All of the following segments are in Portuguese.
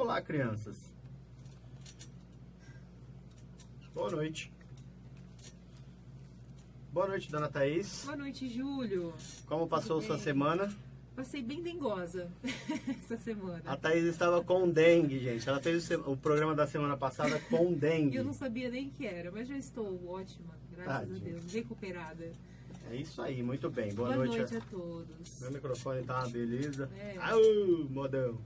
Olá, crianças. Boa noite. Boa noite, dona Thaís. Boa noite, Júlio. Como passou sua semana? Passei bem dengosa essa semana. A Thaís estava com dengue, gente. Ela fez o programa da semana passada com dengue. Eu não sabia nem que era, mas já estou ótima, graças a Deus, recuperada. É isso aí, muito bem. Boa noite a todos. Meu microfone tá uma beleza. Au, modão.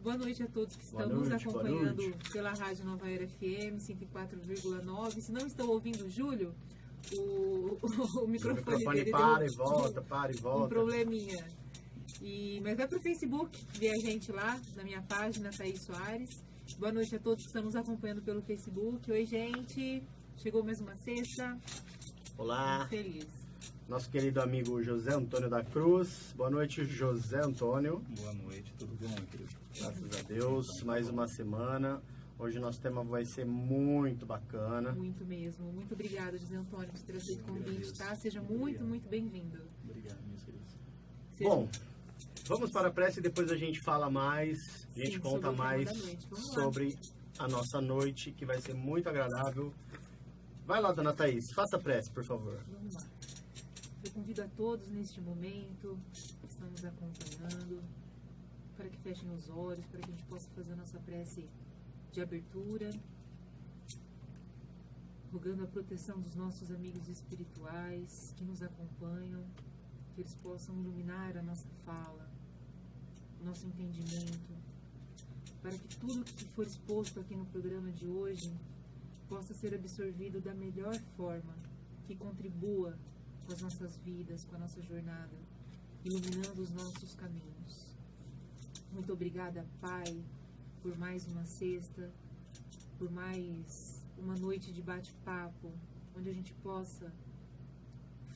Boa noite a todos que estão nos acompanhando pela Rádio Nova Era FM 104,9. Se não estão ouvindo o Júlio, o microfone dele para e volta. Um probleminha. Mas vai pro Facebook, vê a gente lá na minha página, Thaís Soares. Boa noite a todos que estão nos acompanhando pelo Facebook. Oi, gente. Chegou mais uma sexta. Olá. Muito feliz. Nosso querido amigo José Antônio da Cruz. Boa noite, José Antônio. Boa noite, tudo bom, querido? Graças a Deus, mais uma semana. Hoje nosso tema vai ser muito bacana. Muito mesmo. Muito obrigada, José Antônio, por ter aceito o convite, tá? Seja muito, muito bem-vindo. Obrigado, meus queridos. Bom, vamos para a prece e depois a gente fala mais, a gente conta mais sobre a nossa noite, que vai ser muito agradável. Vai lá, dona Thaís, faça a prece, por favor. Vamos lá. Eu convido a todos neste momento que estão nos acompanhando para que fechem os olhos, para que a gente possa fazer a nossa prece de abertura, rogando a proteção dos nossos amigos espirituais que nos acompanham, que eles possam iluminar a nossa fala, o nosso entendimento, para que tudo que for exposto aqui no programa de hoje possa ser absorvido da melhor forma, que contribua com as nossas vidas, com a nossa jornada, iluminando os nossos caminhos. Muito obrigada, Pai, por mais uma sexta, por mais uma noite de bate-papo, onde a gente possa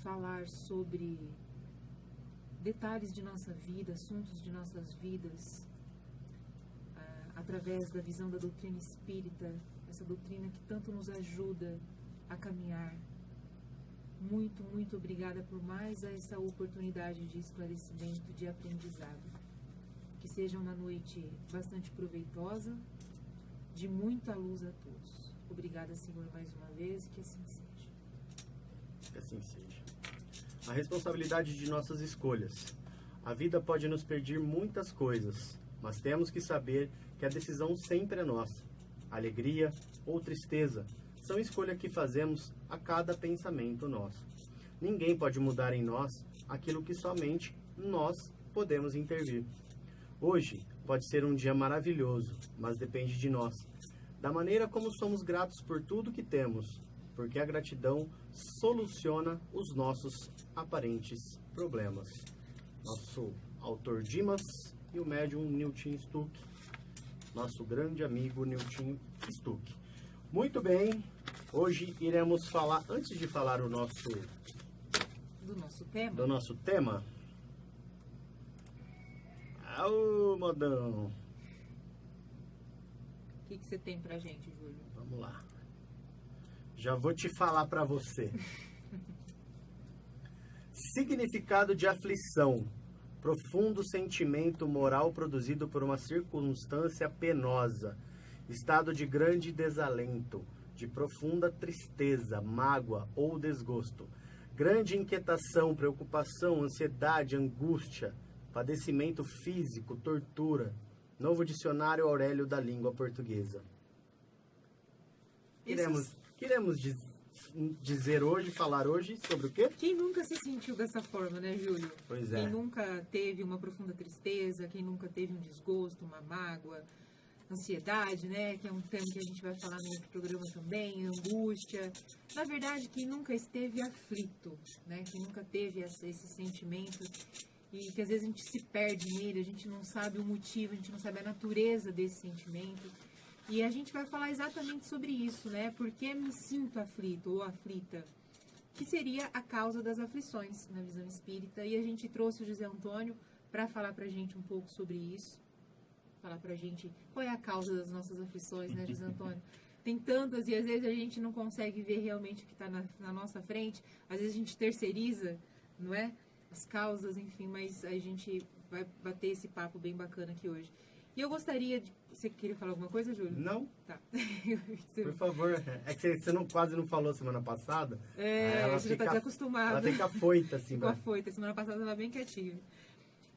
falar sobre detalhes de nossa vida, assuntos de nossas vidas, através da visão da doutrina espírita, essa doutrina que tanto nos ajuda a caminhar. Muito, muito obrigada por mais essa oportunidade de esclarecimento, de aprendizado. Que seja uma noite bastante proveitosa, de muita luz a todos. Obrigada, Senhor, mais uma vez, e que assim seja. Que assim seja. A responsabilidade de nossas escolhas. A vida pode nos pedir muitas coisas, mas temos que saber que a decisão sempre é nossa. Alegria ou tristeza são escolhas que fazemos a cada pensamento nosso. Ninguém pode mudar em nós aquilo que somente nós podemos intervir. Hoje pode ser um dia maravilhoso, mas depende de nós. Da maneira como somos gratos por tudo que temos, porque a gratidão soluciona os nossos aparentes problemas. Nosso autor Dimas e o médium Nilton Stuck, nosso grande amigo Nilton Stuck. Muito bem, hoje iremos falar, antes de falar do nosso tema. Au, modão. O que você tem pra gente, Júlio? Vamos lá. Já vou te falar pra você. Significado de aflição. Profundo sentimento moral produzido por uma circunstância penosa. Estado de grande desalento, de profunda tristeza, mágoa ou desgosto. Grande inquietação, preocupação, ansiedade, angústia, padecimento físico, tortura. Novo Dicionário Aurélio da Língua Portuguesa. Queremos dizer hoje, falar hoje sobre o quê? Quem nunca se sentiu dessa forma, né, Júlio? Pois é. Quem nunca teve uma profunda tristeza, quem nunca teve um desgosto, uma mágoa, ansiedade, né, que é um tema que a gente vai falar no outro programa também, angústia. Na verdade, quem nunca esteve aflito, né, quem nunca teve esse sentimento e que às vezes a gente se perde nele, a gente não sabe o motivo, a gente não sabe a natureza desse sentimento. E a gente vai falar exatamente sobre isso, né? Por que me sinto aflito ou aflita? Que seria a causa das aflições na visão espírita. E a gente trouxe o José Antônio para falar pra gente um pouco sobre isso. Falar pra gente qual é a causa das nossas aflições, né, José Antônio? Tem tantas e às vezes a gente não consegue ver realmente o que está na nossa frente. Às vezes a gente terceiriza, não é? As causas, enfim, mas a gente vai bater esse papo bem bacana aqui hoje. E eu gostaria de... Você queria falar alguma coisa, Júlio? Não, Tá. por favor. É que você quase não falou semana passada. Você já está desacostumado. Ela fica afoita, assim. Ficou afoita. Semana passada estava bem quietinha.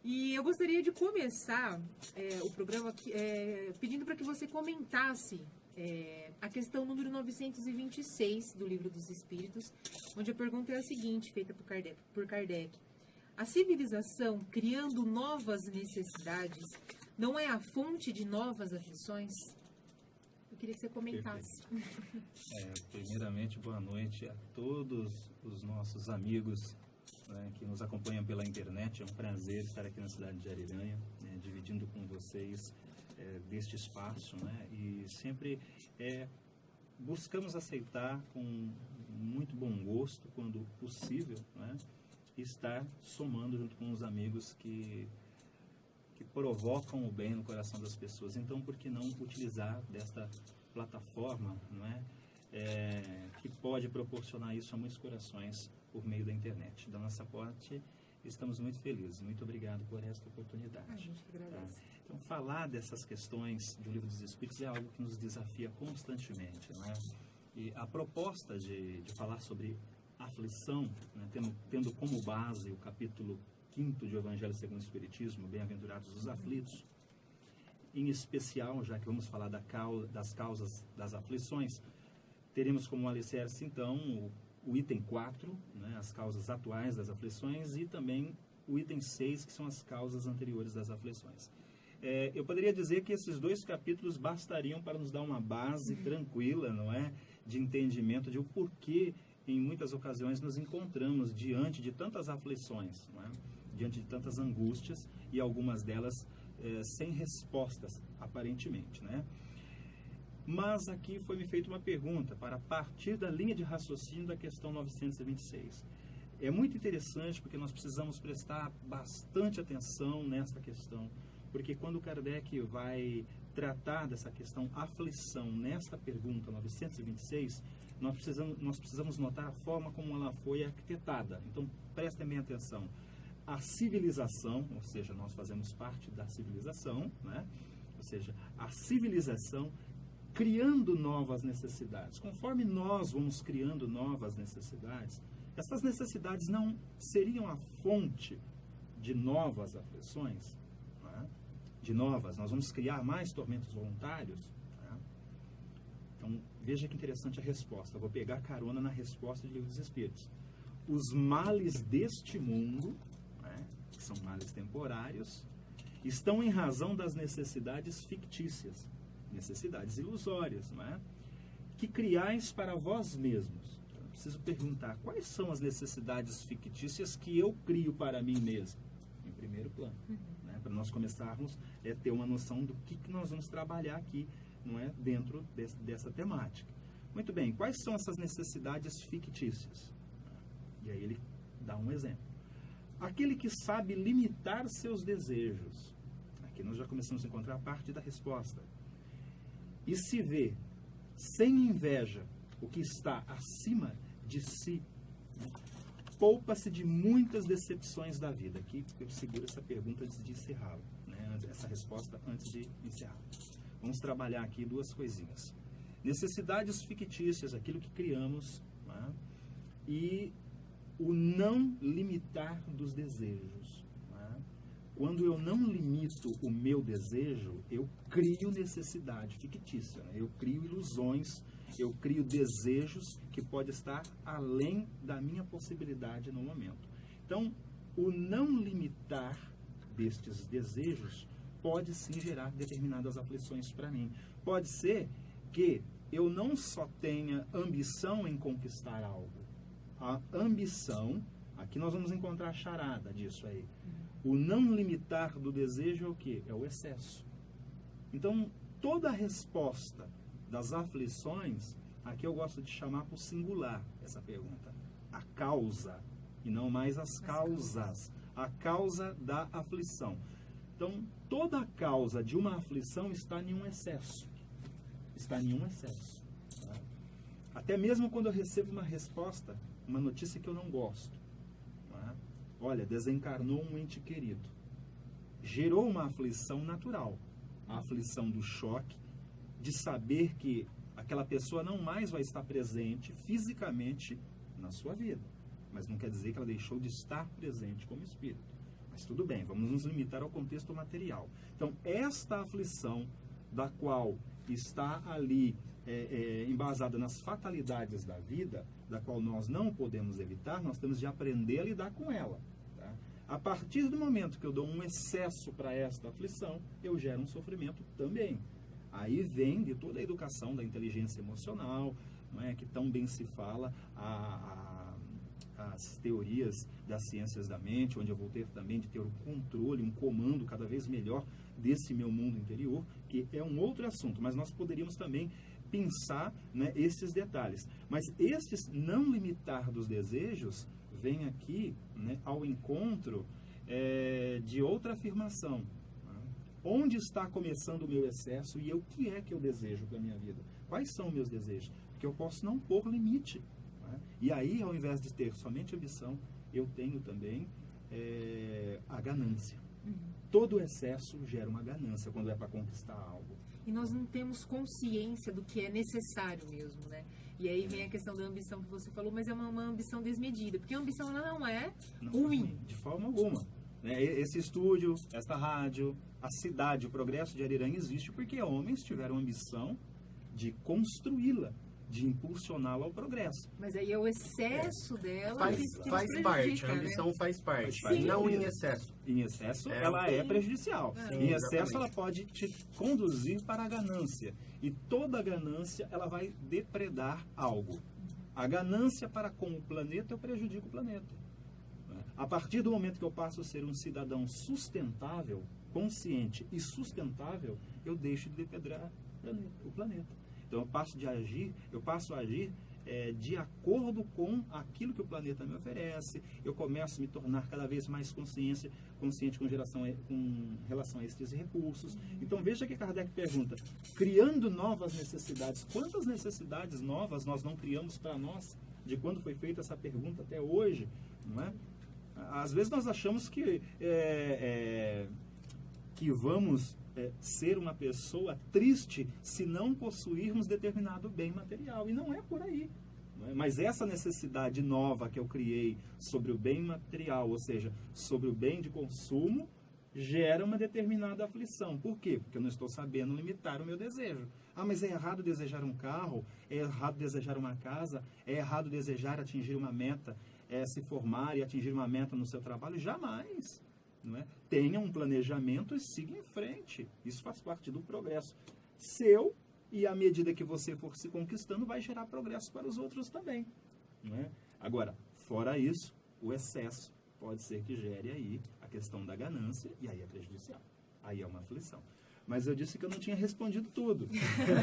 E eu gostaria de começar o programa pedindo para que você comentasse a questão número 926 do Livro dos Espíritos, onde a pergunta é a seguinte, feita por Kardec. A civilização, criando novas necessidades, não é a fonte de novas aflições? Eu queria que você comentasse. Primeiramente, boa noite a todos os nossos amigos, né, que nos acompanham pela internet. É um prazer estar aqui na cidade de Ariranha, né, dividindo com vocês deste espaço, né, e sempre buscamos aceitar com muito bom gosto, quando possível, né, estar somando junto com os amigos que provocam o bem no coração das pessoas. Então, por que não utilizar desta plataforma, não é? Que pode proporcionar isso a muitos corações por meio da internet. Da nossa parte, estamos muito felizes. Muito obrigado por esta oportunidade. A gente que agradece. Tá? Então, falar dessas questões do Livro dos Espíritos é algo que nos desafia constantemente, não é? E a proposta de falar sobre aflição, né, tendo como base o capítulo 5º de Evangelho segundo o Espiritismo, Bem-aventurados os aflitos, em especial, já que vamos falar das causas das aflições, teremos como alicerce, então, o item 4, né, as causas atuais das aflições, e também o item 6, que são as causas anteriores das aflições. Eu poderia dizer que esses dois capítulos bastariam para nos dar uma base tranquila, não é, de entendimento de o porquê, em muitas ocasiões, nos encontramos diante de tantas aflições, não é? Diante de tantas angústias, e algumas delas sem respostas, aparentemente, né? Mas aqui foi me feita uma pergunta para partir da linha de raciocínio da questão 926. É muito interessante, porque nós precisamos prestar bastante atenção nesta questão, porque quando Kardec vai tratar dessa questão aflição nesta pergunta 926, nós precisamos notar a forma como ela foi arquitetada. Então, prestem bem atenção. A civilização, ou seja, nós fazemos parte da civilização, né? Ou seja, a civilização criando novas necessidades. Conforme nós vamos criando novas necessidades, essas necessidades não seriam a fonte de novas aflições, né? Nós vamos criar mais tormentos voluntários, né? Então, veja que interessante a resposta. Eu vou pegar carona na resposta do Livro dos Espíritos. Os males deste mundo, que são males temporários, estão em razão das necessidades fictícias, necessidades ilusórias, não é? Que criais para vós mesmos. Eu preciso perguntar, quais são as necessidades fictícias que eu crio para mim mesmo? Em primeiro plano, né? Para nós começarmos a ter uma noção do que nós vamos trabalhar aqui, não é? Dentro dessa temática. Muito bem, quais são essas necessidades fictícias? E aí ele dá um exemplo. Aquele que sabe limitar seus desejos. Aqui nós já começamos a encontrar parte da resposta. E se vê sem inveja o que está acima de si, poupa-se de muitas decepções da vida. Aqui eu seguro essa pergunta antes de encerrá-la, né? Essa resposta antes de encerrar. Vamos trabalhar aqui duas coisinhas. Necessidades fictícias, aquilo que criamos, né? E o não limitar dos desejos. Né? Quando eu não limito o meu desejo, eu crio necessidade fictícia. Né? Eu crio ilusões, eu crio desejos que podem estar além da minha possibilidade no momento. Então, o não limitar destes desejos pode sim gerar determinadas aflições para mim. Pode ser que eu não só tenha ambição em conquistar algo. A ambição, aqui nós vamos encontrar a charada disso aí. O não limitar do desejo é o quê? É o excesso. Então, toda a resposta das aflições, aqui eu gosto de chamar por singular essa pergunta. A causa, e não mais as causas. A causa da aflição. Então, toda a causa de uma aflição está em um excesso. Está em um excesso. Tá? Até mesmo quando eu recebo uma resposta, uma notícia que eu não gosto. Tá? Olha, desencarnou um ente querido. Gerou uma aflição natural. a aflição do choque, de saber que aquela pessoa não mais vai estar presente fisicamente na sua vida. Mas não quer dizer que ela deixou de estar presente como espírito. Mas tudo bem, vamos nos limitar ao contexto material. Então, esta aflição da qual está ali embasada nas fatalidades da vida, da qual nós não podemos evitar, nós temos de aprender a lidar com ela. Tá? A partir do momento que eu dou um excesso para esta aflição, eu gero um sofrimento também. Aí vem de toda a educação da inteligência emocional, não é, que tão bem se fala, as teorias das ciências da mente, onde eu vou ter também de ter o controle, um comando cada vez melhor desse meu mundo interior, que é um outro assunto, mas nós poderíamos também pensar, né, esses detalhes. Mas estes não limitar dos desejos vem aqui, né, ao encontro de outra afirmação. Né? Onde está começando o meu excesso e o que é que eu desejo para a minha vida? Quais são meus desejos? Porque eu posso não pôr limite. Né? E aí, ao invés de ter somente ambição, eu tenho também a ganância. Todo excesso gera uma ganância quando é para conquistar algo. E nós não temos consciência do que é necessário mesmo, né? E aí vem a questão da ambição que você falou, mas é uma ambição desmedida, porque a ambição ela não é ruim. De forma alguma. Né? Esse estúdio, esta rádio, a cidade, o progresso de Ariranha existe porque homens tiveram ambição de construí-la, de impulsioná-la ao progresso. Mas aí é o excesso dela faz parte, a ambição faz parte, Sim. não em excesso. Em excesso, ela é prejudicial. Sim, em excesso, exatamente. ela pode te conduzir para a ganância. E toda ganância, ela vai depredar algo. A ganância para com o planeta, eu prejudico o planeta. A partir do momento que eu passo a ser um cidadão sustentável, consciente e sustentável, eu deixo de depredar o planeta. Então eu passo a agir de acordo com aquilo que o planeta me oferece, eu começo a me tornar cada vez mais consciente com relação a esses recursos. Então veja que Kardec pergunta, criando novas necessidades, quantas necessidades novas nós não criamos para nós, de quando foi feita essa pergunta até hoje, não é? Às vezes nós achamos que vamos ser uma pessoa triste se não possuirmos determinado bem material. E não é por aí. Não é? Mas essa necessidade nova que eu criei sobre o bem material, ou seja, sobre o bem de consumo, gera uma determinada aflição. Por quê? Porque eu não estou sabendo limitar o meu desejo. Ah, mas é errado desejar um carro, é errado desejar uma casa, é errado desejar atingir uma meta, se formar e atingir uma meta no seu trabalho? Jamais. Não é? Tenha um planejamento e siga em frente. Isso faz parte do progresso seu, e à medida que você for se conquistando, vai gerar progresso para os outros também. Não é? Agora, fora isso, o excesso pode ser que gere aí a questão da ganância, e aí é prejudicial. Aí é uma aflição. Mas eu disse que eu não tinha respondido tudo.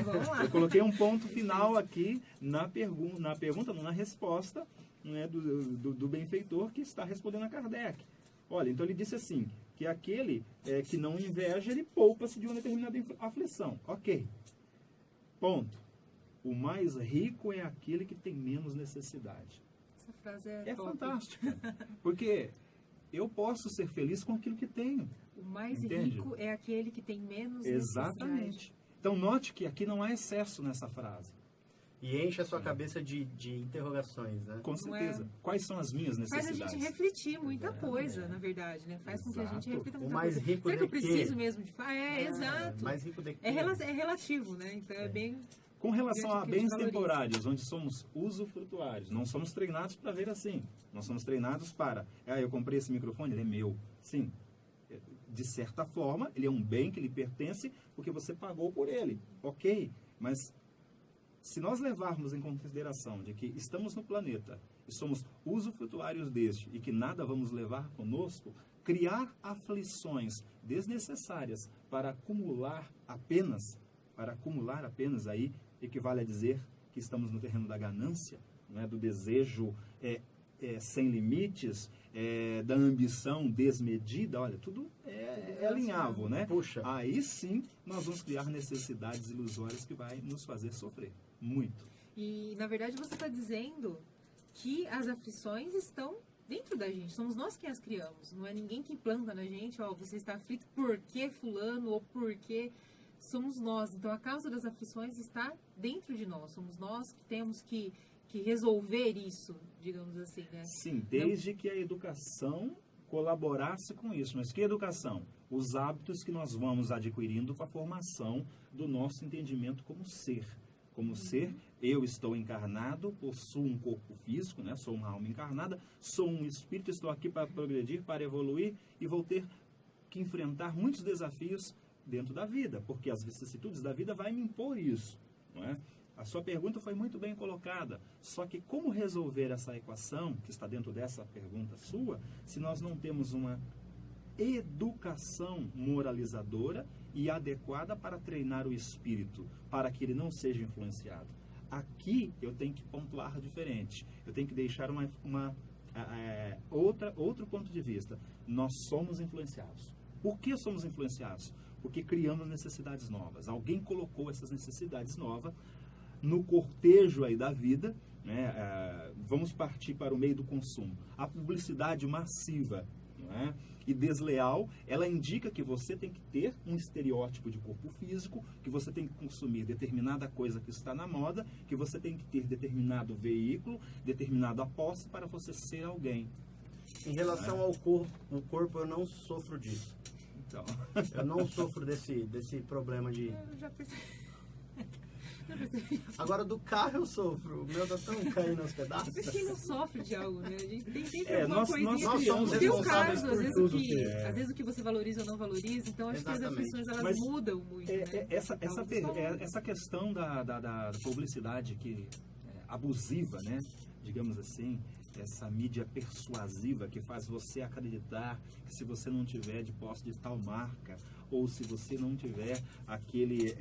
Vamos lá. Eu coloquei um ponto final aqui na resposta, né, do benfeitor que está respondendo a Kardec. Olha, então ele disse assim, que aquele que não inveja, ele poupa-se de uma determinada aflição. Ok. Ponto. O mais rico é aquele que tem menos necessidade. Essa frase é top. Fantástica. Porque eu posso ser feliz com aquilo que tenho. O mais Entende? rico é aquele que tem menos Exatamente. necessidade. Então note que aqui não há excesso nessa frase. E enche a sua cabeça de interrogações, né? Com certeza. Quais são as minhas Faz a necessidades? gente refletir muita coisa, na verdade, né? Faz com que a gente Exato. reflita O muita mais coisa. rico Será que eu de quê? preciso mesmo de fazer? Exato. Mais rico de quê? É relativo, né? Então é bem... Com relação a Gente, que a gente bens valoriza. temporários, onde somos usufrutuários, não somos treinados para ver assim. Nós somos treinados para, eu comprei esse microfone, ele é meu. Sim, de certa forma, ele é um bem que lhe pertence porque você pagou por ele. Ok, mas se nós levarmos em consideração de que estamos no planeta e somos usufrutuários deste e que nada vamos levar conosco, criar aflições desnecessárias para acumular apenas aí, equivale a dizer que estamos no terreno da ganância, não é? Do desejo sem limites, da ambição desmedida. Olha, tudo é alinhável, né? Puxa. Aí sim nós vamos criar necessidades ilusórias que vai nos fazer sofrer muito. E, na verdade, você está dizendo que as aflições estão dentro da gente. Somos nós que as criamos. Não é ninguém que planta na gente, você está aflito por que fulano ou por que somos nós. Então, a causa das aflições está dentro de nós. Somos nós que temos que resolver isso, digamos assim, né? Sim, desde que a educação colaborasse com isso. Mas que educação? Os hábitos que nós vamos adquirindo com a formação do nosso entendimento como ser. Como ser, eu estou encarnado, possuo um corpo físico, né? Sou uma alma encarnada, sou um espírito, estou aqui para progredir, para evoluir e vou ter que enfrentar muitos desafios dentro da vida, porque as vicissitudes da vida vão me impor isso, não é? A sua pergunta foi muito bem colocada, só que como resolver essa equação, que está dentro dessa pergunta sua, se nós não temos uma educação moralizadora e adequada para treinar o espírito, para que ele não seja influenciado? Aqui eu tenho que pontuar diferente, eu tenho que deixar outro ponto de vista. Nós somos influenciados. Por que somos influenciados? Porque criamos necessidades novas. Alguém colocou essas necessidades novas no cortejo aí da vida, né? Vamos partir para o meio do consumo. A publicidade massiva, não é? E desleal, ela indica que você tem que ter um estereótipo de corpo físico, que você tem que consumir determinada coisa que está na moda, que você tem que ter determinado veículo, determinada posse para você ser alguém. Em relação ao corpo, eu não sofro disso. Então. Eu não sofro desse problema de... Eu já percebi. Agora, do carro eu sofro. O meu tá tão caindo aos pedaços. Mas quem não sofre de algo, né? A gente tem sempre alguma nós coisinha. nós somos Tem um responsáveis caso, por às vezes, tudo às vezes o que você valoriza ou não valoriza. Então, acho que as Exatamente. aflições, elas Mas mudam muito, né? Essa questão da publicidade abusiva, né? Digamos assim, essa mídia persuasiva que faz você acreditar que se você não tiver de posse de tal marca, ou se você não tiver aquele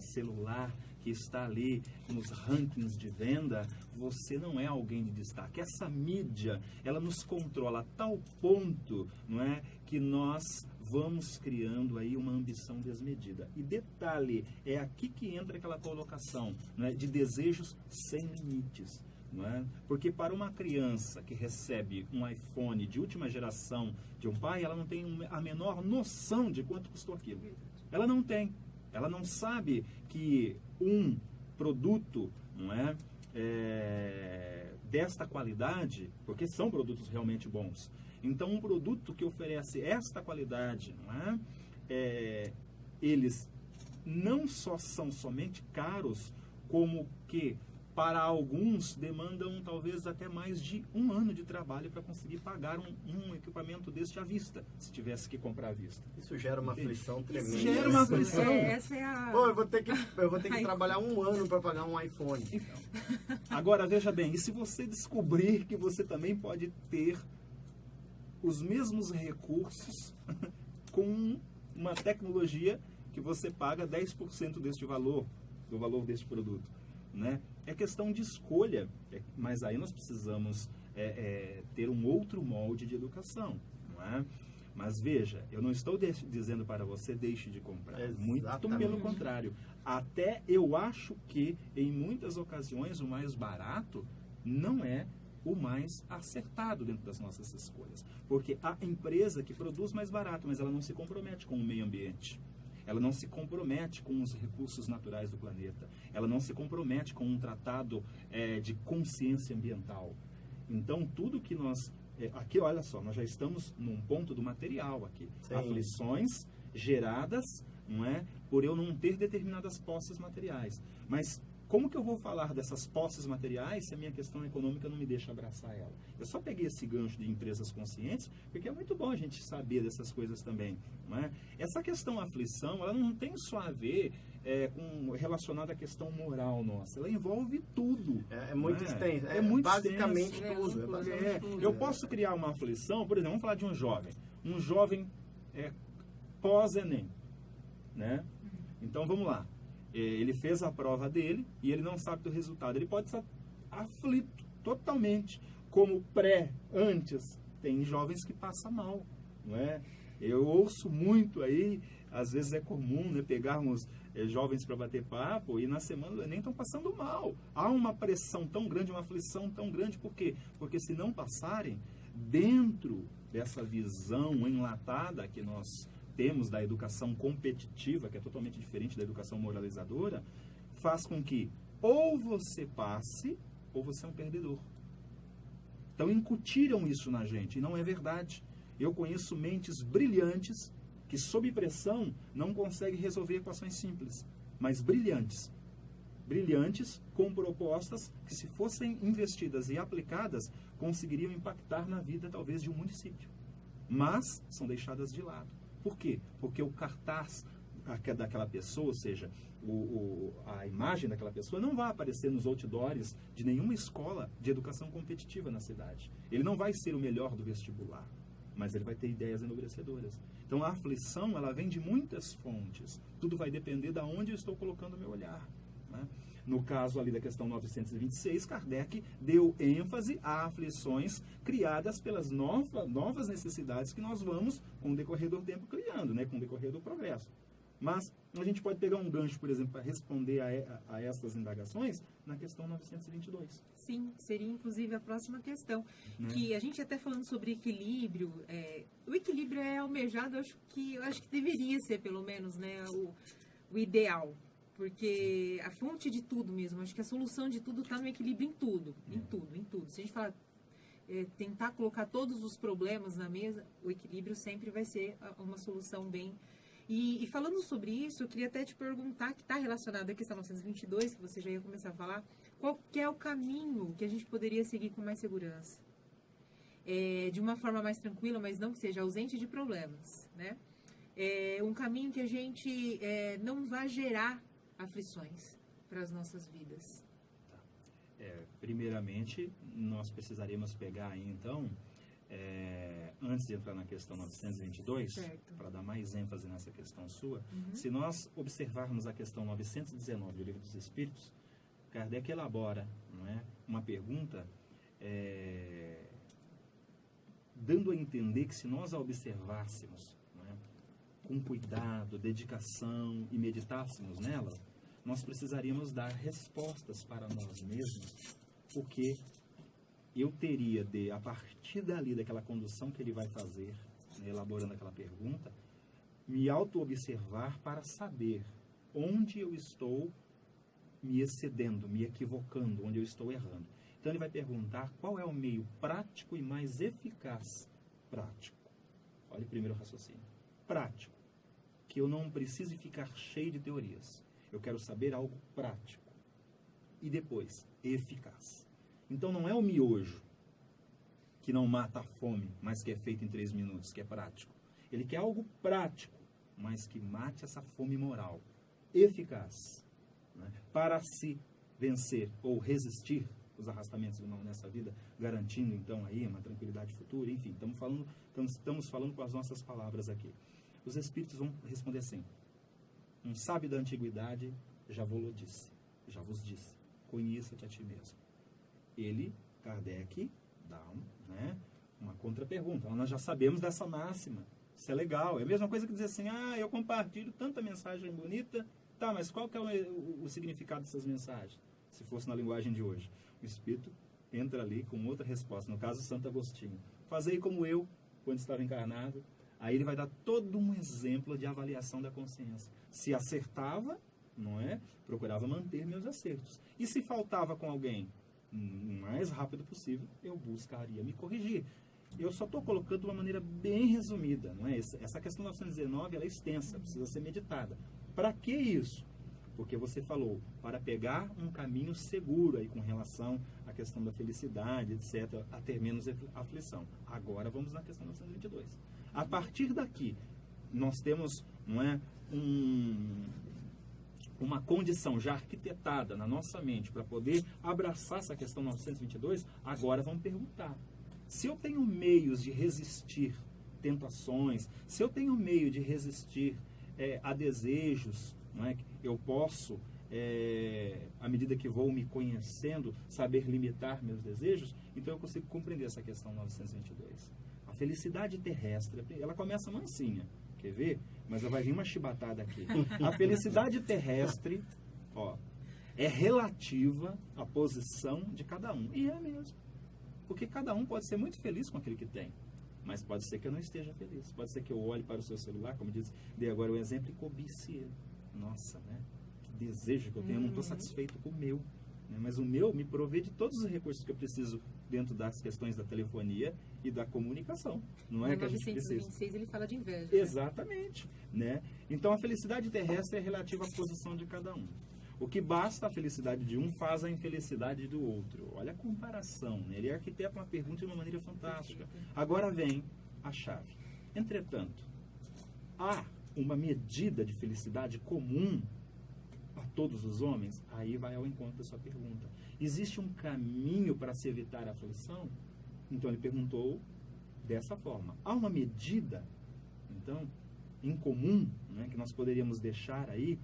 celular que está ali nos rankings de venda, você não é alguém de destaque. Essa mídia, ela nos controla a tal ponto, não é, que nós vamos criando aí uma ambição desmedida. E detalhe, é aqui que entra aquela colocação, não é, de desejos sem limites. Não é? Porque para uma criança que recebe um iPhone de última geração de um pai, ela não tem a menor noção de quanto custou aquilo. Ela não tem. Ela não sabe que um produto, não é, desta qualidade, porque são produtos realmente bons. Então, um produto que oferece esta qualidade, não é, eles não só são somente caros, como que para alguns demandam talvez até mais de 1 ano de trabalho para conseguir pagar um equipamento deste à vista, se tivesse que comprar à vista. Isso gera uma aflição tremenda. Isso gera uma aflição. Essa é a... Pô, eu vou ter que trabalhar 1 ano para pagar um iPhone. Então, agora veja bem, e se você descobrir que você também pode ter os mesmos recursos com uma tecnologia que você paga 10% deste valor, do valor deste produto, né? É questão de escolha, mas aí nós precisamos ter um outro molde de educação, não é? Mas veja, eu não estou dizendo para você deixe de comprar, muito pelo contrário. Até eu acho que em muitas ocasiões o mais barato não é o mais acertado dentro das nossas escolhas, porque a empresa que produz mais barato, mas ela não se compromete com o meio ambiente. Ela não se compromete com os recursos naturais do planeta. Ela não se compromete com um tratado de consciência ambiental. Então, tudo que nós... aqui, olha só, nós já estamos num ponto do material aqui. Sim. Aflições geradas, não é, por eu não ter determinadas posses materiais. Mas como que eu vou falar dessas posses materiais se a minha questão econômica não me deixa abraçar ela? Eu só peguei esse gancho de empresas conscientes, porque é muito bom a gente saber dessas coisas também, não é? Essa questão aflição, ela não tem só a ver relacionada à questão moral nossa, ela envolve tudo. É muito extenso. É muito basicamente extenso. tudo. Eu posso criar uma aflição, por exemplo, vamos falar de um jovem pós-ENEM, né? Então vamos lá. Ele fez a prova dele e ele não sabe do resultado. Ele pode estar aflito totalmente, como antes. Tem jovens que passam mal, não é? Eu ouço muito aí, às vezes é comum, né, pegarmos jovens para bater papo e na semana nem estão passando mal. Há uma pressão tão grande, uma aflição tão grande. Por quê? Porque se não passarem, dentro dessa visão enlatada que nós temos da educação competitiva, que é totalmente diferente da educação moralizadora, faz com que ou você passe ou você é um perdedor. Então incutiram isso na gente, e não é verdade. Eu conheço mentes brilhantes que, sob pressão, não conseguem resolver equações simples, mas brilhantes. Brilhantes com propostas que, se fossem investidas e aplicadas, conseguiriam impactar na vida, talvez, de um município. Mas são deixadas de lado. Por quê? Porque o cartaz daquela pessoa, ou seja, a imagem daquela pessoa não vai aparecer nos outdoors de nenhuma escola de educação competitiva na cidade. Ele não vai ser o melhor do vestibular, mas ele vai ter ideias enobrecedoras. Então a aflição, ela vem de muitas fontes. Tudo vai depender de onde eu estou colocando o meu olhar, né? No caso ali da questão 926, Kardec deu ênfase a aflições criadas pelas novas necessidades que nós vamos, com o decorrer do tempo, criando, né? Com o decorrer do progresso. Mas a gente pode pegar um gancho, por exemplo, para responder a essas indagações na questão 922. Sim, seria inclusive a próxima questão. Né? Que a gente até falando sobre equilíbrio, o equilíbrio é almejado, eu acho que deveria ser pelo menos, né, o ideal. Porque a fonte de tudo mesmo, acho que a solução de tudo está no equilíbrio em tudo. Em tudo. Se a gente falar, tentar colocar todos os problemas na mesa, o equilíbrio sempre vai ser uma solução bem... E falando sobre isso, eu queria até te perguntar, que está relacionado à questão 922, que você já ia começar a falar, qual que é o caminho que a gente poderia seguir com mais segurança? De uma forma mais tranquila, mas não que seja ausente de problemas, né? Um caminho que a gente não vá gerar aflições para as nossas vidas. Primeiramente, nós precisaríamos pegar aí, então... antes de entrar na questão 922, para dar mais ênfase nessa questão sua, se nós observarmos a questão 919 do Livro dos Espíritos, Kardec elabora, não é, uma pergunta dando a entender que, se nós a observássemos, não é, com cuidado, dedicação e meditássemos nela, nós precisaríamos dar respostas para nós mesmos, porque eu teria de, a partir dali, daquela condução que ele vai fazer, né, elaborando aquela pergunta, me auto-observar para saber onde eu estou me excedendo, me equivocando, onde eu estou errando. Então ele vai perguntar qual é o meio prático e mais eficaz. Prático. Olha o primeiro raciocínio. Prático. Que eu não precise ficar cheio de teorias. Eu quero saber algo prático. E depois, eficaz. Então não é o miojo que não mata a fome, mas que é feito em 3 minutos, que é prático. Ele quer algo prático, mas que mate essa fome moral. Eficaz. Né? Para se vencer ou resistir os arrastamentos do mal nessa vida, garantindo então aí uma tranquilidade futura, enfim, estamos falando com as nossas palavras aqui. Os espíritos vão responder assim: um sábio da antiguidade já vos disse, conheça-te a ti mesmo. Ele, Kardec, dá uma contra-pergunta. Nós já sabemos dessa máxima. Isso é legal. É a mesma coisa que dizer assim: eu compartilho tanta mensagem bonita. Tá, mas qual que é o significado dessas mensagens? Se fosse na linguagem de hoje. O Espírito entra ali com outra resposta. No caso, Santo Agostinho. Fazei como eu, quando estava encarnado. Aí ele vai dar todo um exemplo de avaliação da consciência. Se acertava, não é? Procurava manter meus acertos. E se faltava com alguém, o mais rápido possível, eu buscaria me corrigir. Eu só estou colocando de uma maneira bem resumida, não é? Essa questão 919, ela é extensa, precisa ser meditada. Para que isso? Porque você falou, para pegar um caminho seguro aí com relação à questão da felicidade, etc., a ter menos aflição. Agora vamos na questão 922. A partir daqui, nós temos, não é, uma condição já arquitetada na nossa mente para poder abraçar essa questão 922, agora vamos perguntar. Se eu tenho meios de resistir tentações, se eu tenho meio de resistir a desejos, não é? Eu posso, à medida que vou me conhecendo, saber limitar meus desejos, então eu consigo compreender essa questão 922. A felicidade terrestre, ela começa mansinha, quer ver? Mas vai vir uma chibatada aqui. A felicidade terrestre, é relativa à posição de cada um. E é mesmo. Porque cada um pode ser muito feliz com aquilo que tem. mas pode ser que eu não esteja feliz. Pode ser que eu olhe para o seu celular, como disse, dei agora o exemplo, e cobice ele. Nossa, né? Que desejo que eu tenho, eu não estou satisfeito com o meu. Né? Mas o meu me provê de todos os recursos que eu preciso dentro das questões da telefonia e da comunicação. Não é No que a gente 926 precisa. ele fala de inveja. Né? Exatamente. Né? Então a felicidade terrestre é relativa à posição de cada um. O que basta a felicidade de um faz a infelicidade do outro. Olha a comparação. Né? Ele arquiteta uma pergunta de uma maneira fantástica. Agora vem a chave. Entretanto, há uma medida de felicidade comum a todos os homens? Aí vai ao encontro da sua pergunta. Existe um caminho para se evitar a aflição? Então ele perguntou dessa forma. Há uma medida, então, em comum, né, que nós poderíamos deixar aí,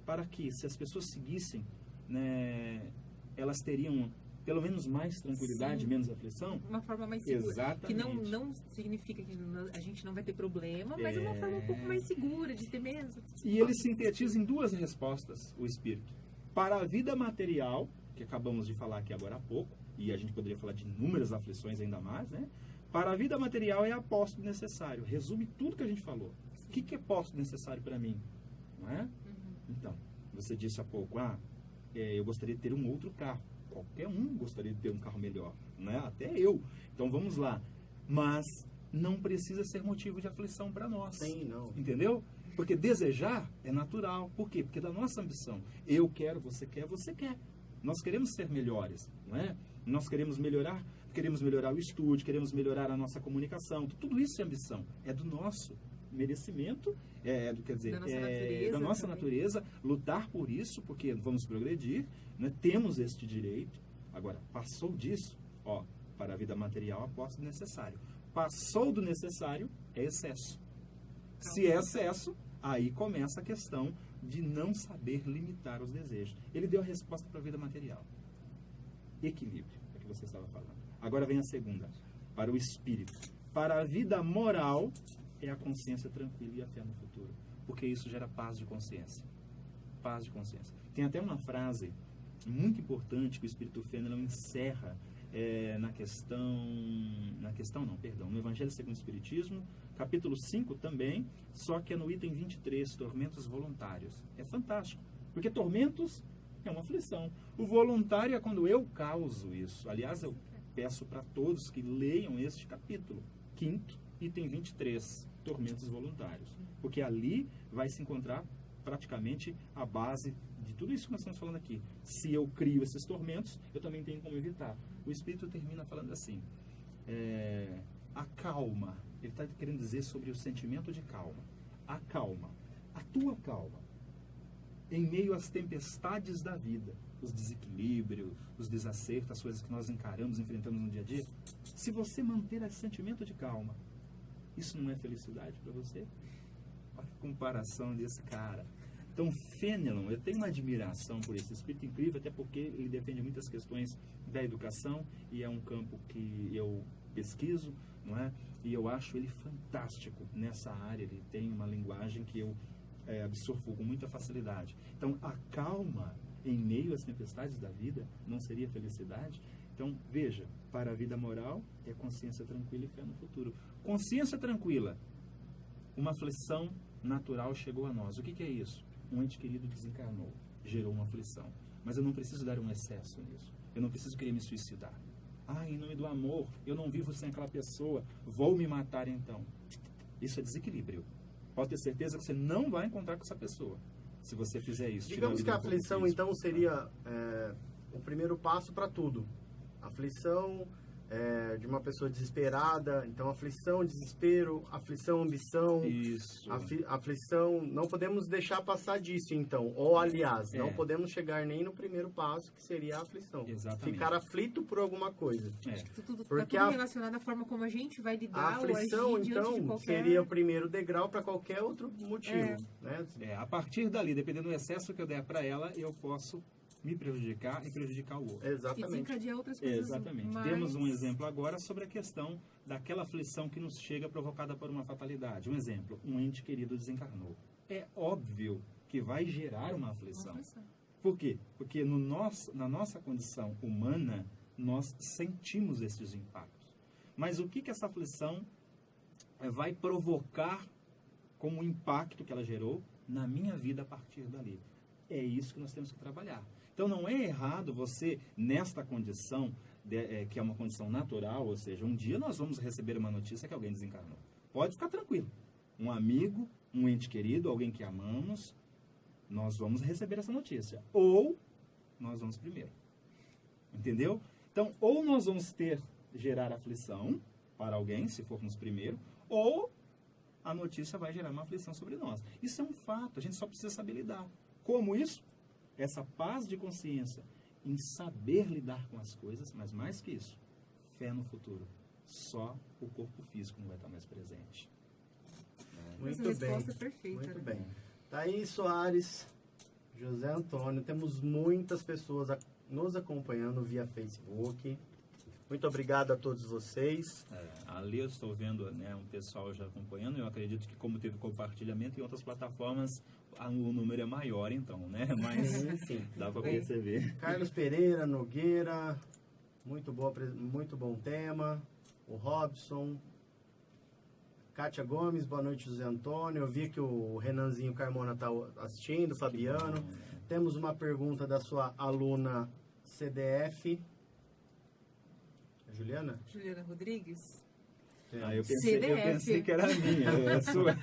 para que, se as pessoas seguissem, né, elas teriam pelo menos mais tranquilidade, Sim. menos aflição? Uma forma mais segura. Exatamente. Que não significa que a gente não vai ter problema, mas é uma forma um pouco mais segura de ter menos. E ele sintetiza em duas respostas, o Espírito. Para a vida material, que acabamos de falar aqui agora há pouco, e a gente poderia falar de inúmeras aflições ainda mais, né? Para a vida material é aposto necessário. Resume tudo que a gente falou. O que é posto necessário para mim? Não é? Então, você disse há pouco, eu gostaria de ter um outro carro. Qualquer um gostaria de ter um carro melhor, né? Até eu. Então vamos lá. Mas não precisa ser motivo de aflição para nós. Sim, não. Entendeu? Porque desejar é natural. Por quê? Porque é da nossa ambição. Eu quero, você quer, você quer. Nós queremos ser melhores, não é? Nós queremos melhorar o estúdio, queremos melhorar a nossa comunicação. Tudo isso é ambição. É do nosso merecimento, da nossa natureza, lutar por isso, porque vamos progredir, né? Temos este direito. Agora, passou disso, para a vida material, aposto necessário. Passou do necessário, é excesso. Se é excesso, aí começa a questão de não saber limitar os desejos. Ele deu a resposta para a vida material. Equilíbrio, é o que você estava falando. Agora vem a segunda, para o espírito. Para a vida moral, é a consciência tranquila e a fé no futuro. Porque isso gera paz de consciência. Paz de consciência. Tem até uma frase muito importante que o Espírito Fenelon encerra no Evangelho segundo o Espiritismo, capítulo 5 também, só que é no item 23, tormentos voluntários. É fantástico, porque tormentos é uma aflição. O voluntário é quando eu causo isso. Aliás, eu peço para todos que leiam este capítulo, 5º, item 23, tormentos voluntários. Porque ali vai se encontrar praticamente a base de tudo isso que nós estamos falando aqui. Se eu crio esses tormentos, eu também tenho como evitar. O Espírito termina falando assim, a calma, ele está querendo dizer sobre o sentimento de calma. A calma, a tua calma, em meio às tempestades da vida, os desequilíbrios, os desacertos, as coisas que nós encaramos, enfrentamos no dia a dia, se você manter esse sentimento de calma, isso não é felicidade para você? Olha a comparação desse cara. Então, Fenelon, eu tenho uma admiração por esse espírito incrível, até porque ele defende muitas questões da educação e é um campo que eu pesquiso, não é? E eu acho ele fantástico nessa área. Ele tem uma linguagem que eu absorvo com muita facilidade. Então, a calma em meio às tempestades da vida não seria felicidade? Então, veja, para a vida moral é consciência tranquila e fé no futuro. Consciência tranquila, uma aflição natural chegou a nós. O que é isso? Um ente querido desencarnou, gerou uma aflição. Mas eu não preciso dar um excesso nisso. Eu não preciso querer me suicidar. Em nome do amor, eu não vivo sem aquela pessoa, vou me matar então. Isso é desequilíbrio. Pode ter certeza que você não vai encontrar com essa pessoa se você fizer isso. Digamos que a aflição, então, seria o primeiro passo para tudo. Aflição de uma pessoa desesperada, então aflição, desespero, aflição, ambição. Isso. Aflição, não podemos deixar passar disso, então. Ou, aliás, não podemos chegar nem no primeiro passo, que seria a aflição. Exatamente. Ficar aflito por alguma coisa. Tudo Porque relacionado à forma como a gente vai lidar a aflição, ou agir então, diante de qualquer... seria o primeiro degrau para qualquer outro motivo. Né? A partir dali, dependendo do excesso que eu der para ela, eu posso me prejudicar e prejudicar o outro. Exatamente. E desencadear outras coisas. Exatamente. Mas... Temos um exemplo agora sobre a questão daquela aflição que nos chega provocada por uma fatalidade. Um exemplo, um ente querido desencarnou. É óbvio que vai gerar uma aflição. Por quê? Porque na nossa condição humana, nós sentimos esses impactos. Mas o que essa aflição vai provocar como impacto que ela gerou na minha vida a partir dali. É isso que nós temos que trabalhar. Então não é errado você, nesta condição, que é uma condição natural, ou seja, um dia nós vamos receber uma notícia que alguém desencarnou. Pode ficar tranquilo. Um amigo, um ente querido, alguém que amamos, nós vamos receber essa notícia. Ou nós vamos primeiro. Entendeu? Então, ou nós vamos gerar aflição para alguém, se formos primeiro, ou a notícia vai gerar uma aflição sobre nós. Isso é um fato, a gente só precisa saber lidar. Como isso? Essa paz de consciência em saber lidar com as coisas, mas mais que isso, fé no futuro. Só o corpo físico não vai estar mais presente. Muito Essa bem. resposta é perfeita. Muito né? bem. Thaís Soares, José Antônio, temos muitas pessoas nos acompanhando via Facebook. Muito obrigado a todos vocês. Ali eu estou vendo, né, um pessoal já acompanhando. Eu acredito que como teve compartilhamento em outras plataformas, o número é maior então, né? Mas Sim. dá para perceber. Carlos Pereira, Nogueira, muito bom tema. O Robson. Kátia Gomes, boa noite, José Antônio. Eu vi que o Renanzinho Carmona está assistindo, Fabiano. Bom, né? Temos uma pergunta da sua aluna CDF. Juliana? Juliana Rodrigues. Eu CDF. pensei que era a minha. É a sua.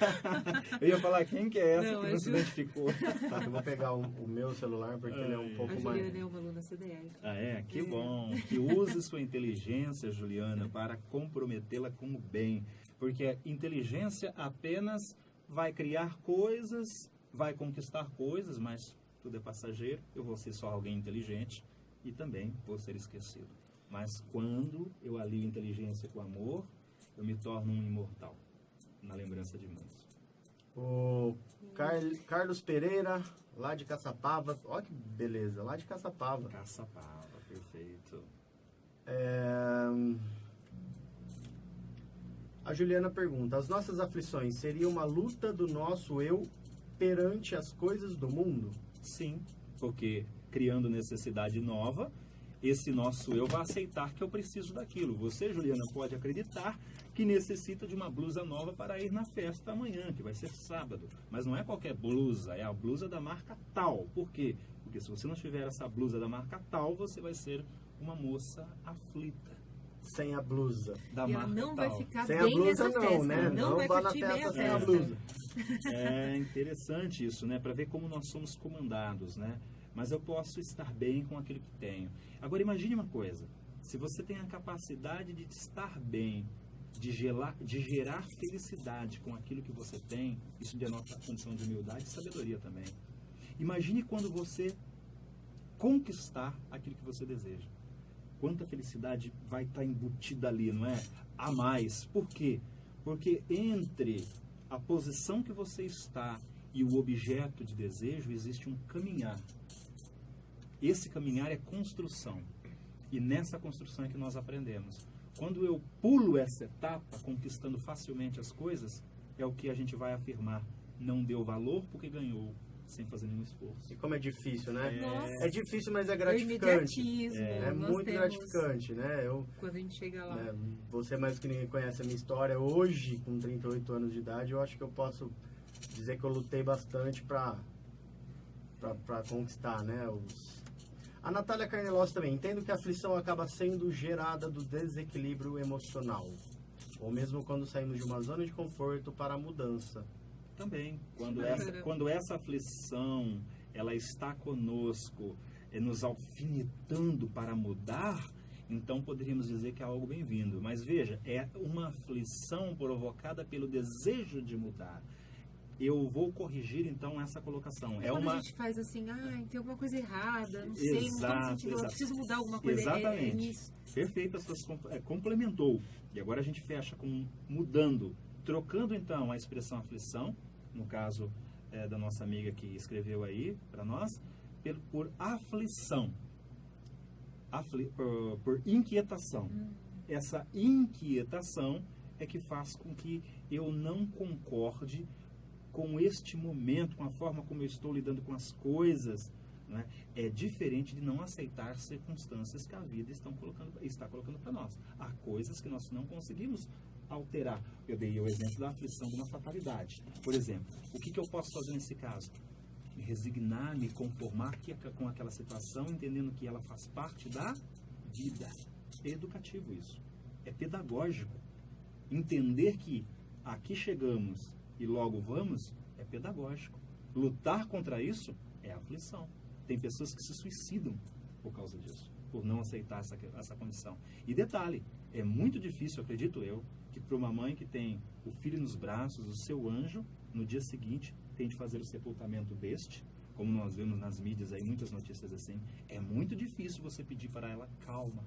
Eu ia falar quem que é essa Não, que é não se Ju. identificou. Tá, eu vou pegar o meu celular porque ele é um pouco A mais... Juliana é uma aluna CDF. Ah, é? Que bom. Que use sua inteligência, Juliana, para comprometê-la com o bem. Porque a inteligência apenas vai criar coisas, vai conquistar coisas, mas tudo é passageiro. Eu vou ser só alguém inteligente e também vou ser esquecido. Mas quando eu alio inteligência com amor, eu me torno um imortal, na lembrança de muitos. O Carlos Pereira, lá de Caçapava. Olha que beleza, lá de Caçapava. Caçapava, perfeito. A Juliana pergunta: as nossas aflições seriam uma luta do nosso eu perante as coisas do mundo? Sim, porque criando necessidade nova, esse nosso eu vai aceitar que eu preciso daquilo. Você, Juliana, pode acreditar que necessita de uma blusa nova para ir na festa amanhã, que vai ser sábado. Mas não é qualquer blusa, é a blusa da marca tal. Por quê? Porque se você não tiver essa blusa da marca tal, você vai ser uma moça aflita. Sem a blusa. Da E ela marca não tal. vai ficar Sem a bem blusa nessa não, festa. né? Não vai vá na curtir bem festa a sem a festa. blusa. É interessante isso, né? Para ver como nós somos comandados, né? Mas eu posso estar bem com aquilo que tenho. Agora imagine uma coisa. Se você tem a capacidade de estar bem, de gerar felicidade com aquilo que você tem, isso denota a condição de humildade e sabedoria também. Imagine quando você conquistar aquilo que você deseja. Quanta felicidade vai estar embutida ali, não é? A mais. Por quê? Porque entre a posição que você está e o objeto de desejo existe um caminhar. Esse caminhar é construção. E nessa construção é que nós aprendemos. Quando eu pulo essa etapa, conquistando facilmente as coisas, é o que a gente vai afirmar. Não deu valor porque ganhou, sem fazer nenhum esforço. E como é difícil, né? Nossa. É difícil, mas é O gratificante. imediatismo. É nós muito temos gratificante, né? Quando a gente chega lá. Né, você mais que ninguém conhece a minha história, hoje, com 38 anos de idade, eu acho que eu posso dizer que eu lutei bastante para conquistar, né? A Natália Carnelossi também. Entendo que a aflição acaba sendo gerada do desequilíbrio emocional. Ou mesmo quando saímos de uma zona de conforto para a mudança. Também, quando essa aflição ela está conosco, nos alfinetando para mudar, então poderíamos dizer que é algo bem-vindo. Mas veja, é uma aflição provocada pelo desejo de mudar. Eu vou corrigir então essa colocação. Quando a gente faz assim, tem alguma coisa errada, não sei, não tô me sentindo, eu preciso mudar alguma coisa. Exatamente. É isso. Perfeito, complementou. E agora a gente fecha com mudando, trocando então a expressão aflição, no caso da nossa amiga que escreveu aí para nós, por aflição, por inquietação. Essa inquietação é que faz com que eu não concorde com este momento, com a forma como eu estou lidando com as coisas, né? É diferente de não aceitar circunstâncias que a vida está colocando para nós. Há coisas que nós não conseguimos alterar. Eu dei o exemplo da aflição de uma fatalidade. Por exemplo, o que eu posso fazer nesse caso? Me resignar, me conformar com aquela situação, entendendo que ela faz parte da vida. É educativo isso. É pedagógico. Entender que aqui chegamos e logo vamos é pedagógico. Lutar contra isso é aflição. Tem pessoas que se suicidam por causa disso, por não aceitar essa condição. E detalhe, é muito difícil, acredito eu, que para uma mãe que tem o filho nos braços, o seu anjo, no dia seguinte tem de fazer o sepultamento deste, como nós vemos nas mídias aí, muitas notícias assim. É muito difícil você pedir para ela calma.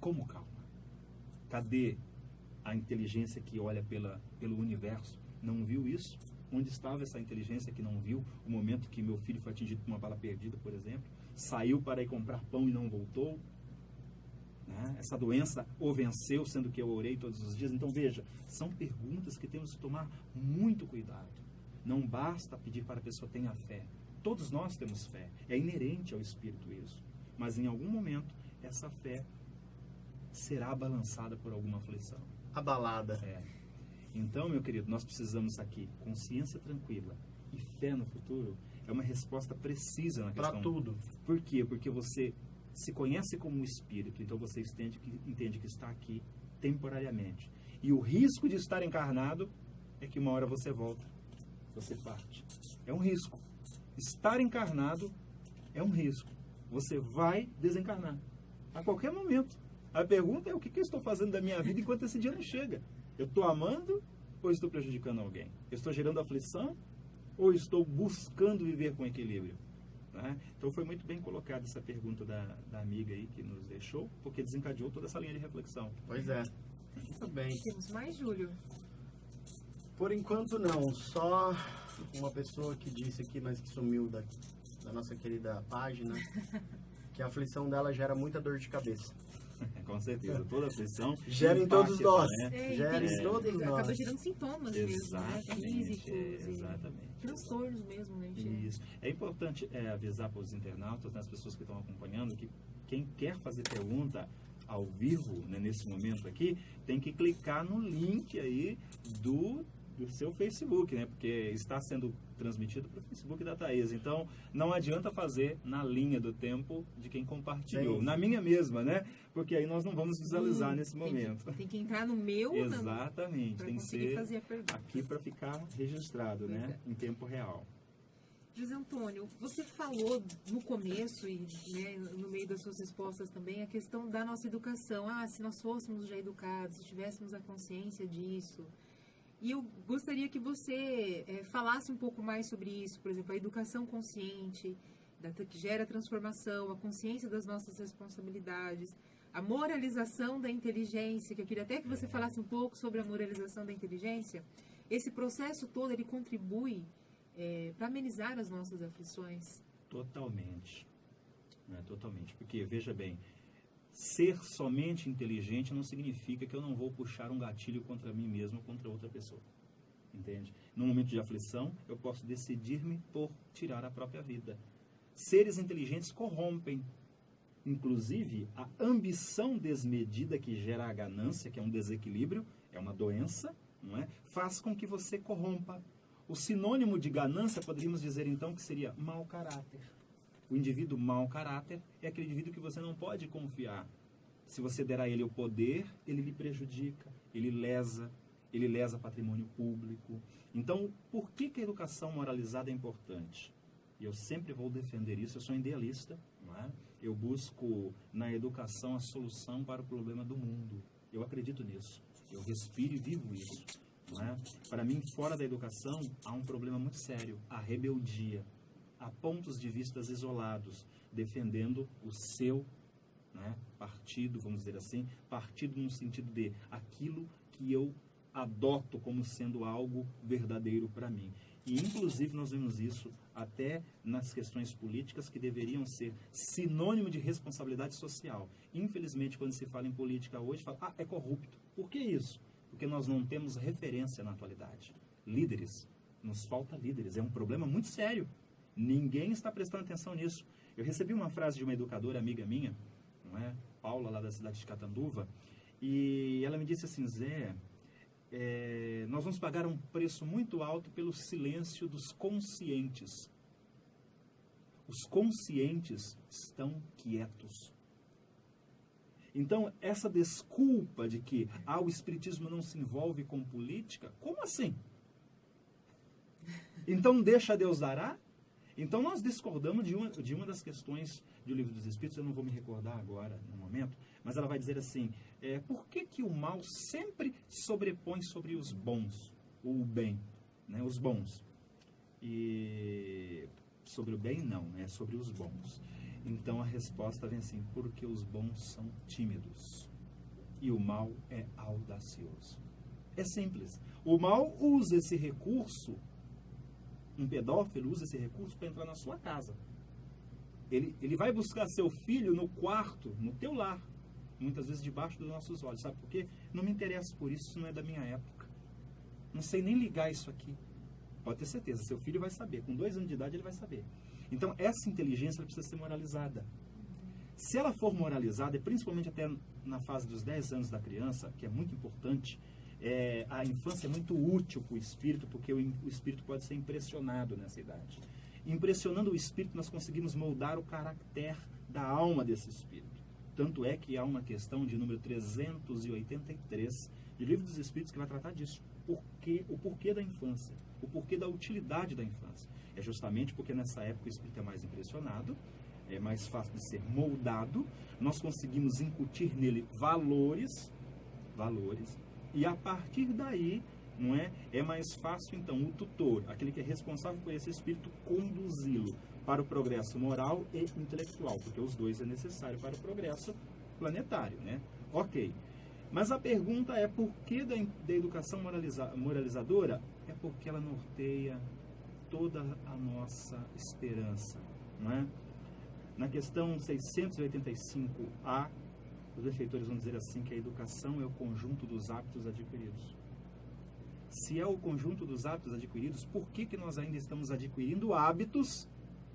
Como calma? Cadê a inteligência que olha pelo universo? Não viu isso? Onde estava essa inteligência que não viu o momento que meu filho foi atingido por uma bala perdida, por exemplo? Saiu para ir comprar pão e não voltou? Né? Essa doença o venceu, sendo que eu orei todos os dias? Então, veja, são perguntas que temos que tomar muito cuidado. Não basta pedir para a pessoa tenha fé. Todos nós temos fé. É inerente ao Espírito isso. Mas, em algum momento, essa fé será balançada por alguma aflição. Abalada. Então, meu querido, nós precisamos aqui consciência tranquila e fé no futuro. É uma resposta precisa na questão. Para tudo. Por quê? Porque você se conhece como um espírito, então você entende que está aqui temporariamente. E o risco de estar encarnado é que uma hora você volta, você parte. É um risco. Estar encarnado é um risco. Você vai desencarnar a qualquer momento. A pergunta é: o que eu estou fazendo da minha vida enquanto esse dia não chega? Eu estou amando ou estou prejudicando alguém? Eu estou gerando aflição ou estou buscando viver com equilíbrio? Né? Então foi muito bem colocada essa pergunta da amiga aí que nos deixou, porque desencadeou toda essa linha de reflexão. Pois é. Muito bem. Temos mais, Júlio? Por enquanto não. Só uma pessoa que disse aqui, mas que sumiu da nossa querida página, que a aflição dela gera muita dor de cabeça. Com certeza, toda aflição gera em todos nós. Né? Gera em todos nós. Acaba gerando sintomas mesmo, né? Físicos, exatamente. transtornos mesmo, né? Isso. É importante avisar para os internautas, né, as pessoas que estão acompanhando, que quem quer fazer pergunta ao vivo, né, nesse momento aqui, tem que clicar no link aí do seu Facebook, né? Porque está sendo transmitido para o Facebook da Thaís. Então, não adianta fazer na linha do tempo de quem compartilhou. Sim. Na minha mesma, né? Porque aí nós não vamos visualizar nesse momento. Tem que entrar no meu... Exatamente. Tem que ser fazer a pergunta. Aqui para ficar registrado, né? Em tempo real. José Antônio, você falou no começo e, né, no meio das suas respostas também a questão da nossa educação. Se nós fôssemos já educados, se tivéssemos a consciência disso... E eu gostaria que você falasse um pouco mais sobre isso, por exemplo, a educação consciente, que gera transformação, a consciência das nossas responsabilidades, a moralização da inteligência, que eu queria até que você falasse um pouco sobre a moralização da inteligência. Esse processo todo, ele contribui para amenizar as nossas aflições? Totalmente. Totalmente. Porque, veja bem, ser somente inteligente não significa que eu não vou puxar um gatilho contra mim mesmo ou contra outra pessoa. Entende? No momento de aflição, eu posso decidir-me por tirar a própria vida. Seres inteligentes corrompem. Inclusive, a ambição desmedida que gera a ganância, que é um desequilíbrio, é uma doença, não é? Faz com que você corrompa. O sinônimo de ganância, poderíamos dizer então que seria mau caráter. O indivíduo mau caráter é aquele indivíduo que você não pode confiar. Se você der a ele o poder, ele lhe prejudica, ele lesa patrimônio público. Então, por que a educação moralizada é importante? E eu sempre vou defender isso, eu sou idealista, não é? Eu busco na educação a solução para o problema do mundo. Eu acredito nisso, eu respiro e vivo isso. Não é? Para mim, fora da educação, há um problema muito sério, a rebeldia. Há pontos de vista isolados, defendendo o seu, né, partido, vamos dizer assim, partido no sentido de aquilo que eu adoto como sendo algo verdadeiro para mim. E, inclusive, nós vemos isso até nas questões políticas que deveriam ser sinônimo de responsabilidade social. Infelizmente, quando se fala em política hoje, fala, é corrupto. Por que isso? Porque nós não temos referência na atualidade. Líderes. Nos falta líderes. É um problema muito sério. Ninguém está prestando atenção nisso. Eu recebi uma frase de uma educadora amiga minha, não é? Paula, lá da cidade de Catanduva, E ela me disse assim, Zé, nós vamos pagar um preço muito alto pelo silêncio dos conscientes. Os conscientes estão quietos. Então, essa desculpa de que o espiritismo não se envolve com política, como assim? Então, deixa Deus dará? Então, nós discordamos de uma das questões do Livro dos Espíritos, eu não vou me recordar agora, no momento, mas ela vai dizer assim, por que o mal sempre sobrepõe sobre os bons, o bem, né, os bons? E sobre o bem, não, é sobre os bons. Então a resposta vem assim, porque os bons são tímidos e o mal é audacioso. É simples. O mal usa esse recurso, um pedófilo usa esse recurso para entrar na sua casa. Ele vai buscar seu filho no quarto, no teu lar, muitas vezes debaixo dos nossos olhos. Sabe por quê? Não me interessa por isso, isso não é da minha época. Não sei nem ligar isso aqui. Pode ter certeza, seu filho vai saber. Com 2 anos de idade ele vai saber. Então, essa inteligência ela precisa ser moralizada. Se ela for moralizada, e principalmente até na fase dos 10 anos da criança, que é muito importante, a infância é muito útil para o espírito, porque o espírito pode ser impressionado nessa idade. Impressionando o espírito, nós conseguimos moldar o caráter da alma desse espírito. Tanto é que há uma questão de número 383 do Livro dos Espíritos que vai tratar disso. O porquê da infância, o porquê da utilidade da infância. É justamente porque nessa época o espírito é mais impressionado, é mais fácil de ser moldado, nós conseguimos incutir nele valores, e a partir daí, não é mais fácil então o tutor, aquele que é responsável por esse espírito, conduzi-lo para o progresso moral e intelectual, porque os dois é necessário para o progresso planetário, né? Ok. Mas a pergunta é por que da educação moralizadora? É porque ela norteia toda a nossa esperança, não é? Na questão 685A, os benfeitores vão dizer assim, que a educação é o conjunto dos hábitos adquiridos. Se é o conjunto dos hábitos adquiridos, por que nós ainda estamos adquirindo hábitos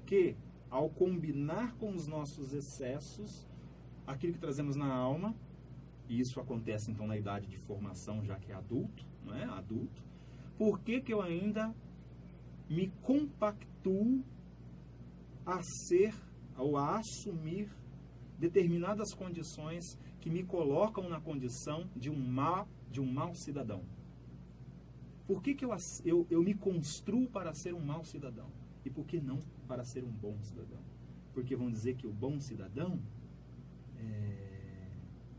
que, ao combinar com os nossos excessos, aquilo que trazemos na alma, e isso acontece então na idade de formação, já que é adulto, não é? Adulto, por que eu ainda me compactuo a ser ou a assumir determinadas condições que me colocam na condição de um mau cidadão? Por que eu me construo para ser um mau cidadão? E por que não para ser um bom cidadão? Porque vão dizer que o bom cidadão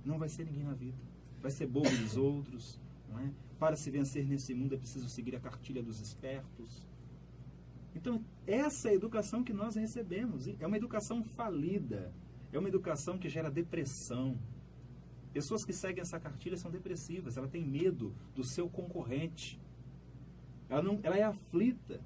não vai ser ninguém na vida. Vai ser bobo dos outros. Não é? Para se vencer nesse mundo é preciso seguir a cartilha dos espertos. Então, essa é a educação que nós recebemos. É uma educação falida. É uma educação que gera depressão. Pessoas que seguem essa cartilha são depressivas. Ela tem medo do seu concorrente. Ela é aflita.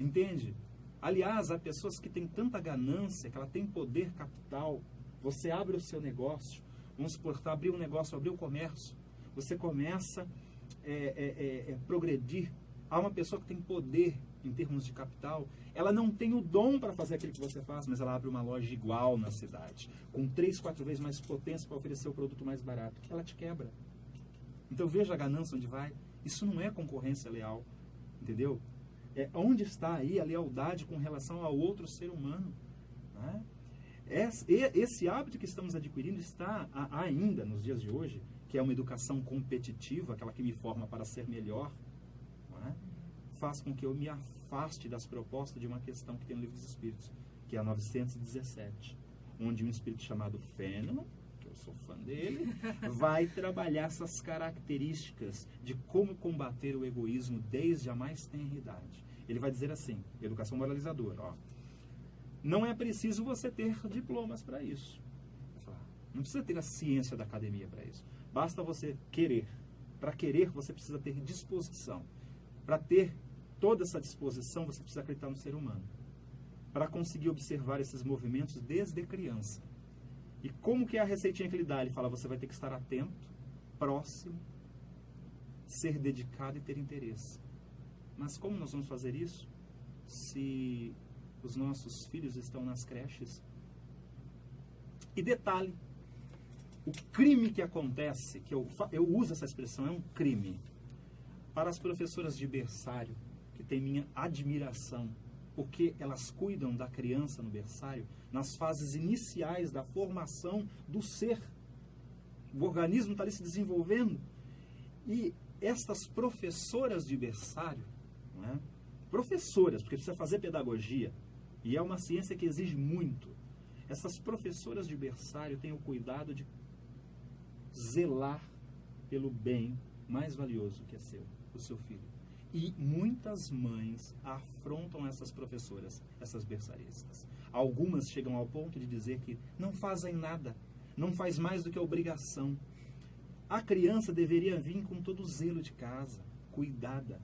Entende? Aliás, há pessoas que têm tanta ganância, que ela tem poder capital. Você abre o seu negócio. Vamos supor, abrir um negócio, abrir um comércio. Você começa a progredir. Há uma pessoa que tem poder em termos de capital, ela não tem o dom para fazer aquilo que você faz, mas ela abre uma loja igual na cidade, com 3, 4 vezes mais potência para oferecer o produto mais barato. Ela te quebra. Então veja a ganância onde vai. Isso não é concorrência leal, entendeu? Onde está aí a lealdade com relação ao outro ser humano? Né? Esse hábito que estamos adquirindo está ainda nos dias de hoje, que é uma educação competitiva, aquela que me forma para ser melhor, não é? Faz com que eu me afaste das propostas de uma questão que tem no Livro dos Espíritos, que é a 917, onde um espírito chamado Fênelon, que eu sou fã dele, vai trabalhar essas características de como combater o egoísmo desde a mais tenra idade. Ele vai dizer assim, educação moralizadora, ó, não é preciso você ter diplomas para isso. Não precisa ter a ciência da academia para isso. Basta você querer. Para querer, você precisa ter disposição. Para ter toda essa disposição, você precisa acreditar no ser humano. Para conseguir observar esses movimentos desde criança. E como que é a receitinha que ele dá? Ele fala, você vai ter que estar atento, próximo, ser dedicado e ter interesse. Mas como nós vamos fazer isso se os nossos filhos estão nas creches? E detalhe, o crime que acontece, que eu uso essa expressão, é um crime. Para as professoras de berçário, que têm minha admiração, porque elas cuidam da criança no berçário, nas fases iniciais da formação do ser. O organismo está ali se desenvolvendo. E estas professoras de berçário, não é? Professoras, porque precisa fazer pedagogia, e é uma ciência que exige muito. Essas professoras de berçário têm o cuidado de zelar pelo bem mais valioso que é seu, o seu filho. E muitas mães afrontam essas professoras, essas berçaristas. Algumas chegam ao ponto de dizer que não fazem nada, não faz mais do que a obrigação. A criança deveria vir com todo o zelo de casa, cuidada,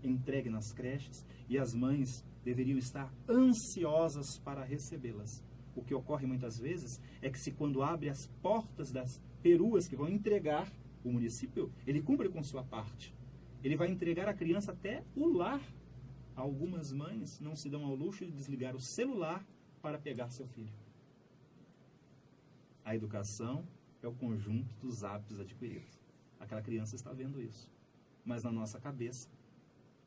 entregue nas creches, e as mães deveriam estar ansiosas para recebê-las. O que ocorre muitas vezes é que, se quando abre as portas das peruas que vão entregar, o município, ele cumpre com sua parte. Ele vai entregar a criança até o lar. Algumas mães não se dão ao luxo de desligar o celular para pegar seu filho. A educação é o conjunto dos hábitos adquiridos. Aquela criança está vendo isso. Mas na nossa cabeça,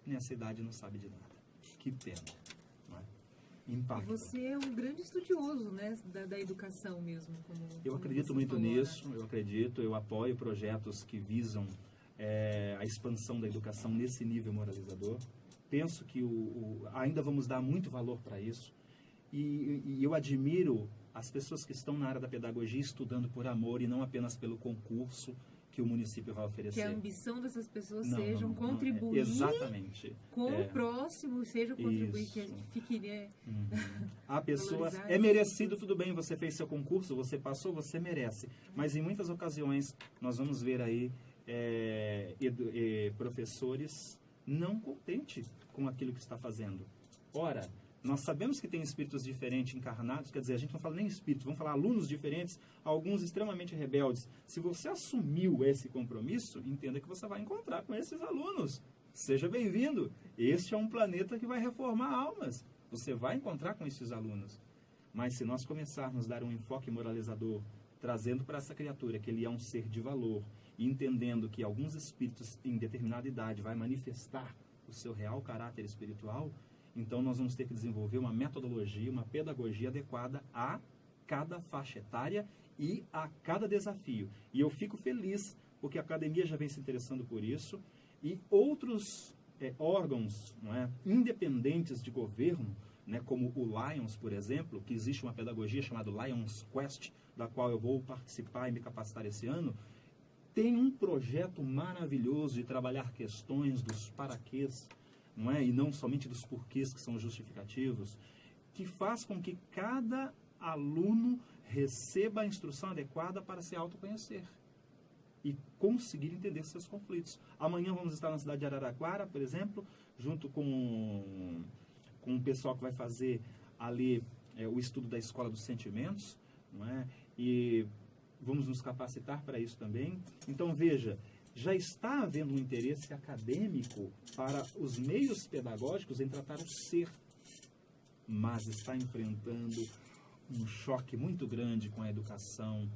nessa idade não sabe de nada. Que pena. Não é? Impacta. Você é um grande estudioso, né, da educação mesmo. Eu acredito muito nisso, eu apoio projetos que visam a expansão da educação nesse nível moralizador. Penso que ainda vamos dar muito valor para isso. E eu admiro as pessoas que estão na área da pedagogia estudando por amor e não apenas pelo concurso que o município vai oferecer. Que a ambição dessas pessoas sejam contribuir exatamente. com o próximo, seja contribuir, Isso. que a gente fique, né? A pessoa é merecido, tudo bem, você fez seu concurso, você passou, você merece. Mas em muitas ocasiões nós vamos ver aí professores não contentes com aquilo que está fazendo. Ora, nós sabemos que tem espíritos diferentes encarnados, quer dizer, a gente não fala nem espírito, vamos falar alunos diferentes, alguns extremamente rebeldes. Se você assumiu esse compromisso, entenda que você vai encontrar com esses alunos. Seja bem-vindo. Este é um planeta que vai reformar almas. Você vai encontrar com esses alunos. Mas se nós começarmos a dar um enfoque moralizador, trazendo para essa criatura que ele é um ser de valor, e entendendo que alguns espíritos em determinada idade vai manifestar o seu real caráter espiritual, então nós vamos ter que desenvolver uma metodologia, uma pedagogia adequada a cada faixa etária e a cada desafio. E eu fico feliz porque a academia já vem se interessando por isso e outros órgãos, não é, independentes de governo, né, como o Lions, por exemplo, que existe uma pedagogia chamada Lions Quest, da qual eu vou participar e me capacitar esse ano, tem um projeto maravilhoso de trabalhar questões dos paraquês, não é? E não somente dos porquês que são justificativos, que faz com que cada aluno receba a instrução adequada para se autoconhecer e conseguir entender seus conflitos. Amanhã vamos estar na cidade de Araraquara, por exemplo, junto com o pessoal que vai fazer ali o estudo da Escola dos Sentimentos, não é? E vamos nos capacitar para isso também. Então, veja, já está havendo um interesse acadêmico para os meios pedagógicos em tratar o ser, mas está enfrentando um choque muito grande com a educação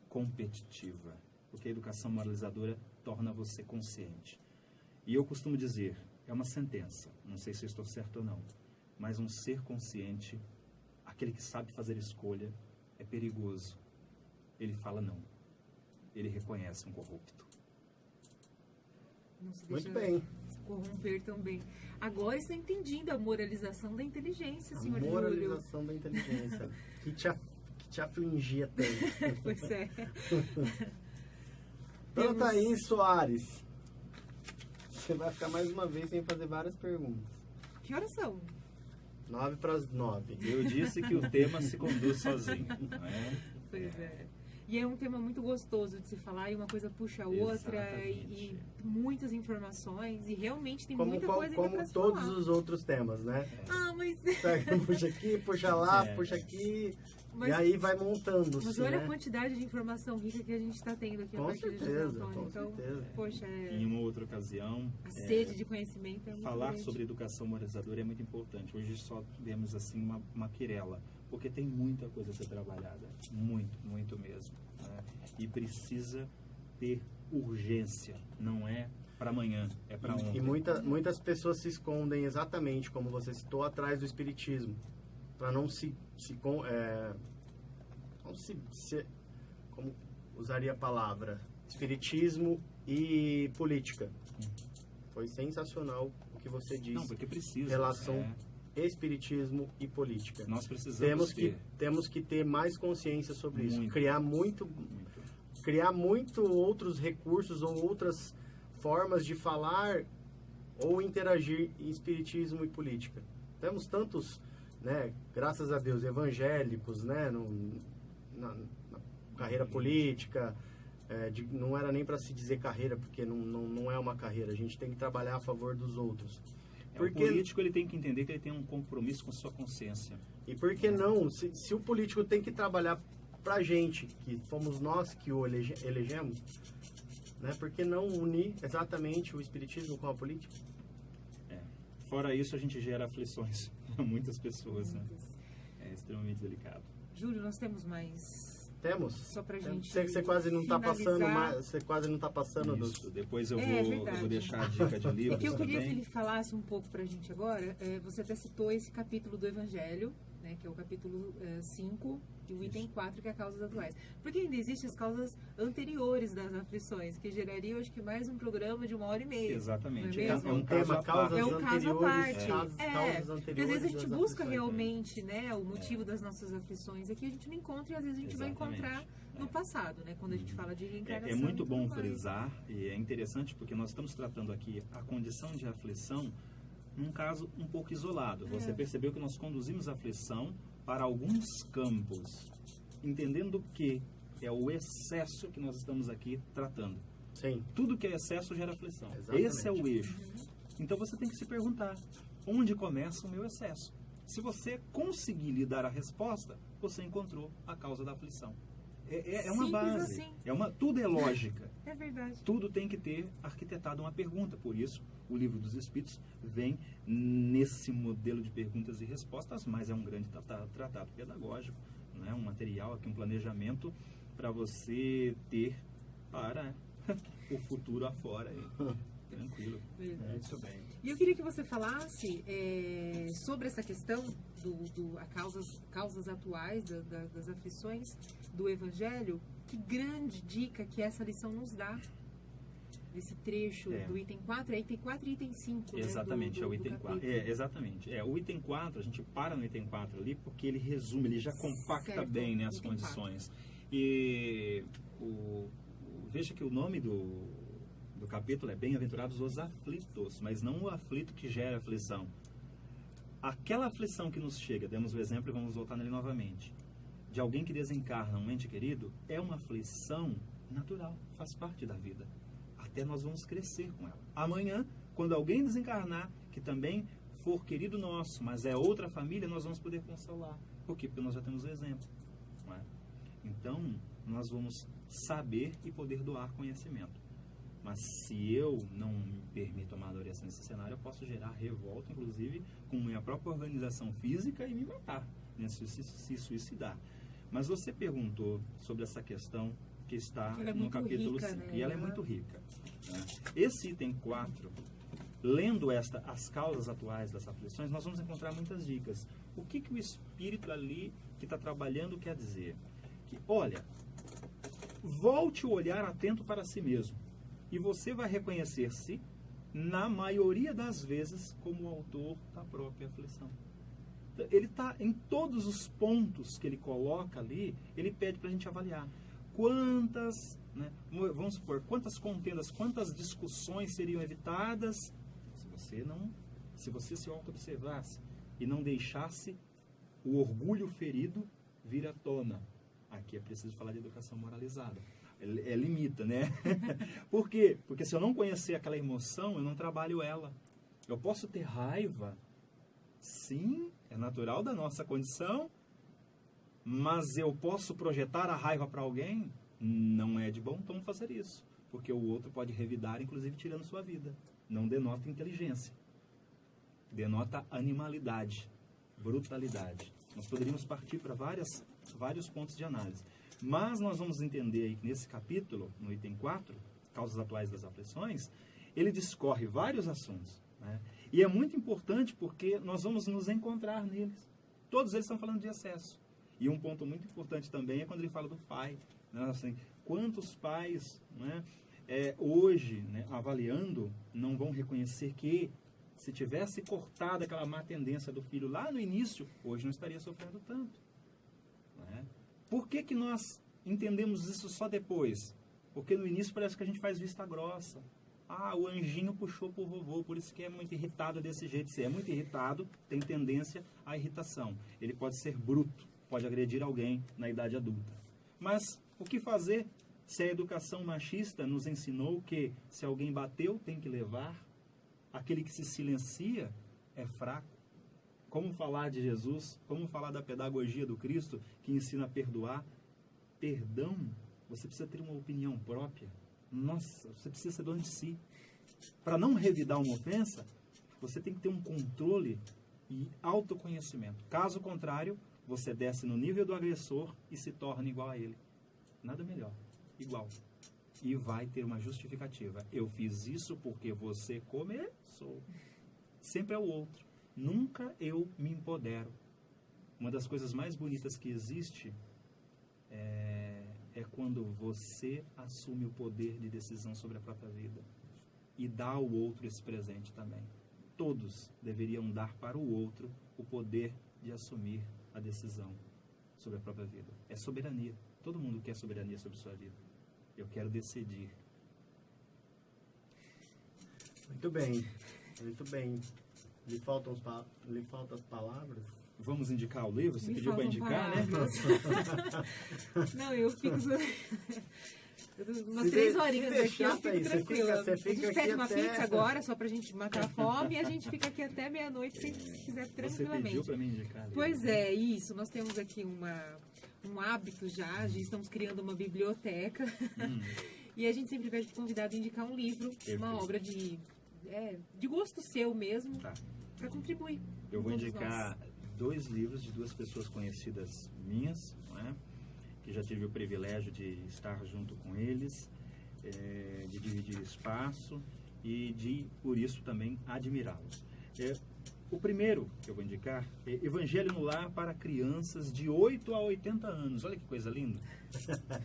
competitiva, porque a educação moralizadora torna você consciente. E eu costumo dizer, é uma sentença, não sei se eu estou certo ou não, mas um ser consciente, aquele que sabe fazer escolha, é perigoso. Ele fala não, ele reconhece um corrupto. Não se Muito deixa bem. se corromper também. Agora está entendendo a moralização da inteligência, A senhor Júlio. moralização da inteligência, que te afligia tanto. Pois é. Então, Thaís Soares, você vai ficar mais uma vez sem fazer várias perguntas. Que horas são? 9:09. Eu disse que o tema se conduz sozinho, não é? Pois é. E é um tema muito gostoso de se falar, e uma coisa puxa a outra, e muitas informações, e realmente tem muita coisa ainda para se como todos falar. os outros temas, né? Ah, mas... Puxa aqui, puxa lá, É. puxa aqui. Mas- E aí vai montando. Mas olha a quantidade de informação rica que a gente está tendo aqui a Com partir de certeza, José Antônio. com Então, certeza. poxa, Em uma outra ocasião, a sede de conhecimento é muito falar grande. sobre educação moralizadora é muito importante. Hoje só vemos assim uma querela, porque tem muita coisa a ser trabalhada, muito mesmo, né? E precisa ter urgência, não é para amanhã, é para ontem. E muitas pessoas se escondem exatamente, como você citou, atrás do espiritismo. Para não como usaria a palavra? Espiritismo e política. Foi sensacional o que você disse. Não, porque precisa. Relação espiritismo e política. Nós precisamos Temos que ter mais consciência sobre isso. Muito. Criar muito outros recursos ou outras formas de falar ou interagir em espiritismo e política. Temos tantos, né, graças a Deus, evangélicos, né, na carreira política. Não era nem para se dizer carreira, porque não é uma carreira. A gente tem que trabalhar a favor dos outros. O político ele tem que entender que ele tem um compromisso com sua consciência. E por que não? Se o político tem que trabalhar pra gente, que fomos nós que o elegemos, né? Por que não unir exatamente o espiritismo com a política? Fora isso, a gente gera aflições para muitas pessoas, né? É extremamente delicado. Júlio, nós temos mais... Temos? Só pra gente Sei que você quase não está passando, finalizar. você quase não está passando Isso. Depois eu verdade. vou deixar a dica de O livros que eu queria que também. ele falasse um pouco pra gente agora, você até citou esse capítulo do Evangelho, né, que é o capítulo 5 e o item 4, que é causas atuais. Porque ainda existem as causas anteriores das aflições, que gerariam, acho que, mais um programa de 1h30. Exatamente. Não é mesmo? É um caso tema, à causas parte. É um caso à anteriores. parte. Causas anteriores. Porque às vezes a gente das busca aflições, realmente, né, o motivo das nossas aflições. Aqui a gente não encontra e às vezes a gente vai Exatamente. encontrar no passado, né? Quando a gente fala de reencarnação. É muito e bom tudo mais. frisar, e é interessante porque nós estamos tratando aqui a condição de aflição num caso um pouco isolado. Você percebeu que nós conduzimos a aflição para alguns campos, entendendo que é o excesso que nós estamos aqui tratando. Sim. Tudo que é excesso gera aflição. Exatamente. Esse é o eixo. Então você tem que se perguntar, onde começa o meu excesso? Se você conseguir lhe dar a resposta, você encontrou a causa da aflição. É uma Simples base. assim. Tudo é lógica. É verdade. Tudo tem que ter arquitetado uma pergunta. Por isso, o Livro dos Espíritos vem nesse modelo de perguntas e respostas, mas é um grande tratado pedagógico, né? Um material aqui, um planejamento para você ter para o futuro afora. Tranquilo. Verdade. Muito bem. E eu queria que você falasse sobre essa questão causas atuais das aflições do Evangelho. Que grande dica que essa lição nos dá. Desse trecho do item 4, é item 4 e item 5. Exatamente, né, é o item 4. Exatamente. O item 4, a gente para no item 4 ali, porque ele resume, ele já compacta Certo, bem, né, as item condições. E veja que o nome do capítulo é Bem-aventurados os aflitos, mas não o aflito que gera aflição. Aquela aflição que nos chega, demos o exemplo e vamos voltar nele novamente, de alguém que desencarna um ente querido, é uma aflição natural, faz parte da vida. Até nós vamos crescer com ela. Amanhã, quando alguém desencarnar, que também for querido nosso, mas é outra família, nós vamos poder consolar. Por quê? Porque nós já temos o exemplo. Não é? Então, nós vamos saber e poder doar conhecimento. Mas se eu não me permito amadurecer nesse cenário, eu posso gerar revolta, inclusive, com minha própria organização física e me matar, né? se suicidar. Mas você perguntou sobre essa questão que está no capítulo 5, né? e ela é muito rica. Né? Esse item 4, lendo as causas atuais das aflições, nós vamos encontrar muitas dicas. O que o espírito ali que está trabalhando quer dizer? Que, olha, volte o olhar atento para si mesmo. E você vai reconhecer-se, na maioria das vezes, como o autor da própria aflição. Ele está em todos os pontos que ele coloca ali, ele pede para a gente avaliar. Quantas, né, vamos supor, quantas contendas, quantas discussões seriam evitadas se você se auto-observasse e não deixasse o orgulho ferido vir à tona. Aqui é preciso falar de educação moralizada. Limita, né? Por quê? Porque se eu não conhecer aquela emoção, eu não trabalho ela. Eu posso ter raiva, Sim, é natural da nossa condição, mas eu posso projetar a raiva para alguém? Não é de bom tom fazer isso, porque o outro pode revidar, inclusive tirando sua vida. Não denota inteligência, denota animalidade, brutalidade. Nós poderíamos partir para vários pontos de análise. Mas nós vamos entender aí que nesse capítulo, no item 4, causas atuais das aflições, ele discorre vários assuntos, né? E é muito importante porque nós vamos nos encontrar neles. Todos eles estão falando de excesso. E um ponto muito importante também é quando ele fala do pai. Né? Assim, quantos pais, né, hoje, né, avaliando, não vão reconhecer que se tivesse cortado aquela má tendência do filho lá no início, hoje não estaria sofrendo tanto. Né? Por que que nós entendemos isso só depois? Porque no início parece que a gente faz vista grossa. Ah, o anjinho puxou pro vovô, por isso que é muito irritado desse jeito. Se é muito irritado, tem tendência à irritação. Ele pode ser bruto, pode agredir alguém na idade adulta. Mas o que fazer se a educação machista nos ensinou que se alguém bateu, tem que levar? Aquele que se silencia é fraco. Como falar de Jesus? Como falar da pedagogia do Cristo que ensina a perdoar? Perdão, você precisa ter uma opinião própria. Nossa, você precisa ser dono de si. Para não revidar uma ofensa, você tem que ter um controle e autoconhecimento. Caso contrário, você desce no nível do agressor e se torna igual a ele. Nada melhor. Igual. E vai ter uma justificativa. Eu fiz isso porque você começou. Sempre é o outro. Nunca eu me empodero. Uma das coisas mais bonitas que existe é quando você assume o poder de decisão sobre a própria vida e dá ao outro esse presente também. Todos deveriam dar para o outro o poder de assumir a decisão sobre a própria vida. É soberania. Todo mundo quer soberania sobre sua vida. Eu quero decidir. Muito bem, muito bem. Lhe faltam as palavras? Vamos indicar o livro? Você Me pediu para faltam indicar, palavras. né? Não, eu fico umas 3 horinhas aqui, eu fico tranquila. Você A gente fica pede aqui uma até... pizza agora, só pra gente matar a fome, e a gente fica aqui até meia-noite, se quiser, Você tranquilamente. pediu para me indicar livro, Pois né? é, isso. Nós temos aqui um hábito já estamos criando uma biblioteca. E a gente sempre pede para o convidado indicar um livro, Perfeito. uma obra de gosto seu mesmo, Tá. para contribuir. Eu vou com todos indicar 2 livros de 2 pessoas conhecidas minhas, não é? Que já tive o privilégio de estar junto com eles, de dividir espaço e de, por isso, também admirá-los. O primeiro que eu vou indicar é Evangelho no Lar para Crianças de 8 a 80 anos. Olha que coisa linda.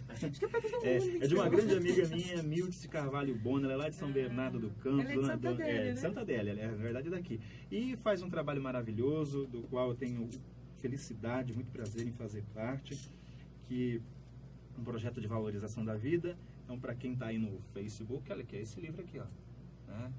Acho que é para todo mundo. É de uma grande amiga minha, Mildes Carvalho Bona, ela é lá de São Bernardo do Campo. Ela é de Santa Adélia, de né? Santa Adélia, ela é, na verdade, daqui. E faz um trabalho maravilhoso, do qual eu tenho felicidade, muito prazer em fazer parte, que é um projeto de valorização da vida. Então, para quem está aí no Facebook, olha aqui, é esse livro aqui, ó, né?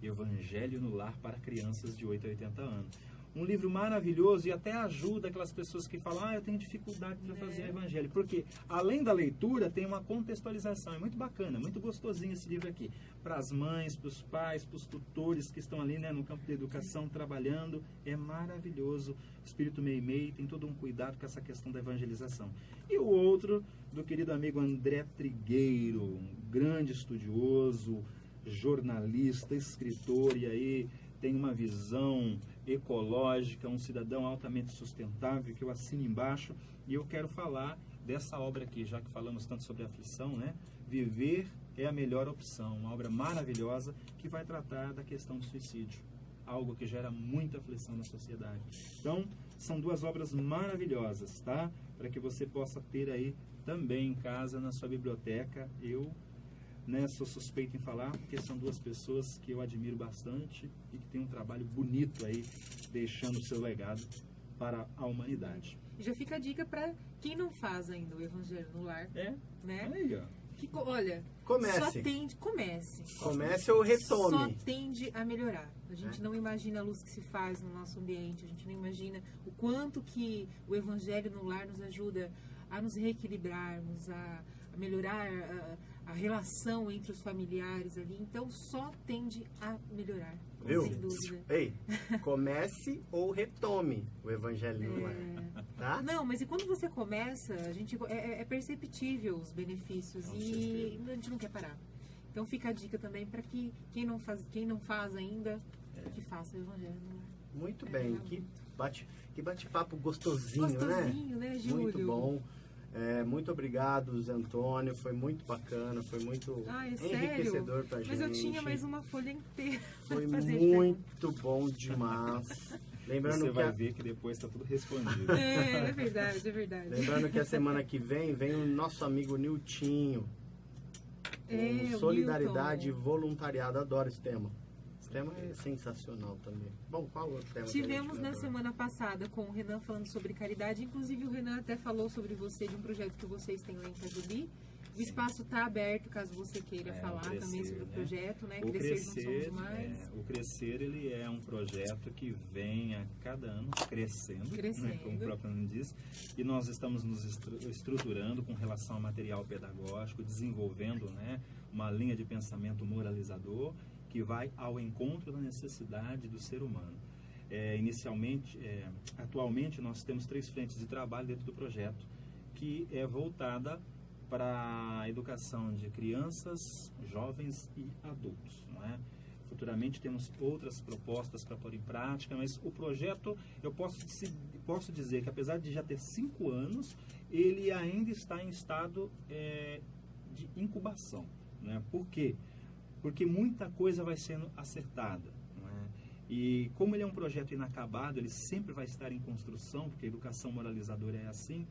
Evangelho no Lar para Crianças de 8 a 80 anos. Um livro maravilhoso e até ajuda aquelas pessoas que falam, eu tenho dificuldade para fazer evangelho. Porque, além da leitura, tem uma contextualização. É muito bacana, muito gostosinho esse livro aqui. Para as mães, para os pais, para os tutores que estão ali, né, no campo da educação, trabalhando. É maravilhoso. O Espírito Meimei tem todo um cuidado com essa questão da evangelização. E o outro, do querido amigo André Trigueiro, um grande estudioso, jornalista, escritor, e aí tem uma visão ecológica, um cidadão altamente sustentável, que eu assino embaixo, e eu quero falar dessa obra aqui, já que falamos tanto sobre aflição, né? Viver é a melhor opção, uma obra maravilhosa que vai tratar da questão do suicídio, algo que gera muita aflição na sociedade. Então, são 2 obras maravilhosas, tá? Para que você possa ter aí também em casa, na sua biblioteca. Eu sou suspeito em falar, porque são 2 pessoas que eu admiro bastante e que têm um trabalho bonito aí, deixando o seu legado para a humanidade. Já fica a dica para quem não faz ainda o Evangelho no Lar, né? Aí, ó. Que, olha, Comece. Comece ou retome. Só tende a melhorar. A gente não imagina a luz que se faz no nosso ambiente, a gente não imagina o quanto que o Evangelho no Lar nos ajuda a nos reequilibrarmos, a melhorar a relação entre os familiares ali. Então, só tende a melhorar. Viu? Sem dúvida. Ei, comece ou retome o evangelinho lá, tá? Não, mas e quando você começa, a gente é perceptível os benefícios Com e a gente não quer parar. Então fica a dica também para que quem não faz ainda, que faça o evangelho. Muito bem, que bate-papo gostosinho, Gostosinho, né, Júlio? Muito bom. Muito obrigado, Zé Antônio. Foi muito bacana, foi muito enriquecedor pra gente. Mas eu tinha mais uma folha inteira. Foi pra fazer muito bom demais. Lembrando Você que vai ver que depois está tudo respondido. É verdade, é verdade. Lembrando que a semana que vem o nosso amigo Niltinho. Com o solidariedade e Newton. voluntariado. Adoro esse tema. Esse tema é sensacional também. Bom, qual outro tema? Tivemos na semana passada com o Renan falando sobre caridade. Inclusive o Renan até falou sobre você, de um projeto que vocês têm lá em Itajubi. O espaço está aberto, caso você queira falar Crescer, também sobre o projeto, né? O Crescer Não Somos Mais. o Crescer, ele é um projeto que vem a cada ano crescendo, né, como o próprio nome diz, e nós estamos nos estruturando com relação ao material pedagógico, desenvolvendo, né, uma linha de pensamento moralizador que vai ao encontro da necessidade do ser humano. Atualmente nós temos 3 frentes de trabalho dentro do projeto, que é voltada para a educação de crianças, jovens e adultos, não é? Futuramente temos outras propostas para pôr em prática, mas o projeto, eu posso dizer que apesar de já ter 5 anos, ele ainda está em estado de incubação, né? Por quê? Porque muita coisa vai sendo acertada, não é? E como ele é um projeto inacabado, ele sempre vai estar em construção, porque a educação moralizadora é assim,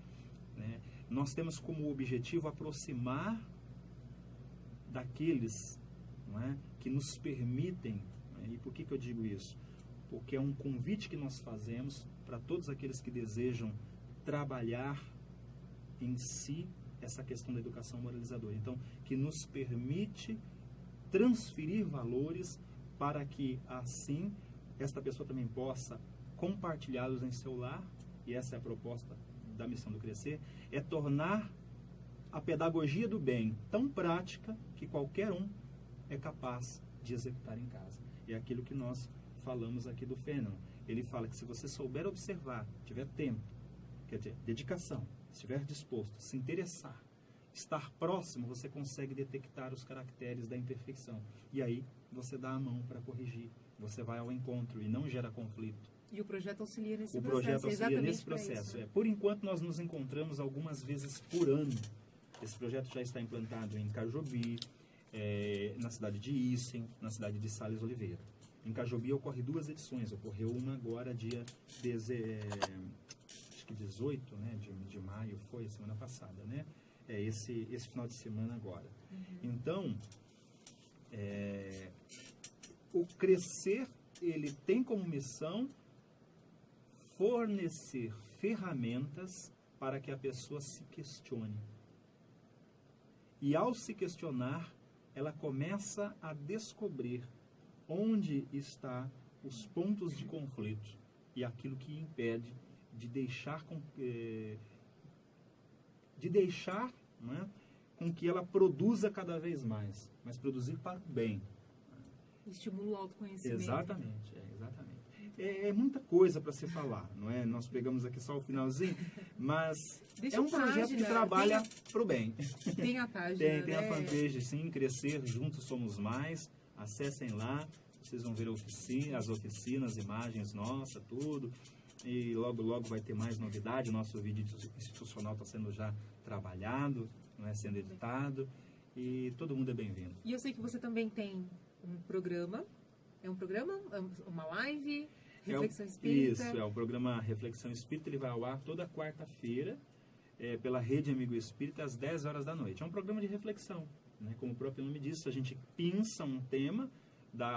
né? Nós temos como objetivo aproximar daqueles, não é, que nos permitem, né? E por que eu digo isso? Porque é um convite que nós fazemos para todos aqueles que desejam trabalhar em si essa questão da educação moralizadora. Então, que nos permite transferir valores para que, assim, esta pessoa também possa compartilhá-los em seu lar, e essa é a proposta da missão do Crescer, é tornar a pedagogia do bem tão prática que qualquer um é capaz de executar em casa. É aquilo que nós falamos aqui do Fênon. Ele fala que se você souber observar, tiver tempo, quer dizer, dedicação, estiver disposto, se interessar, estar próximo, você consegue detectar os caracteres da imperfeição. E aí você dá a mão para corrigir. Você vai ao encontro e não gera conflito. E o projeto auxilia nesse processo. processo. O projeto auxilia exatamente nesse processo. Isso, né? Por enquanto, nós nos encontramos algumas vezes por ano. Esse projeto já está implantado em Cajobi, na cidade de Issem, na cidade de Sales Oliveira. Em Cajobi ocorre 2 edições. Ocorreu uma agora dia 18, né, de maio, foi semana passada, né? Esse final de semana agora. Então, o Crescer, ele tem como missão fornecer ferramentas para que a pessoa se questione. E ao se questionar, ela começa a descobrir onde está os pontos de conflito e aquilo que impede de deixar né, com que ela produza cada vez mais, mas produzir para o bem. Estimula o autoconhecimento. Exatamente. É muita coisa para se falar, não é? Nós pegamos aqui só o finalzinho, mas Deixa é um projeto que trabalha para o bem. Tem a página, tem a fanpage, sim, Crescer Juntos Somos Mais. Acessem lá, vocês vão ver as oficinas, imagens nossas, tudo. E logo, logo vai ter mais novidade. O nosso vídeo institucional está sendo já trabalhado, não é, sendo editado. E todo mundo é bem-vindo. E eu sei que você também tem um programa. É um programa? Uma live? Reflexão Espírita? Isso, é o programa Reflexão Espírita. Ele vai ao ar toda quarta-feira, pela Rede Amigo Espírita, às 10 horas da noite. É um programa de reflexão, né? Como o próprio nome diz, a gente pinça um tema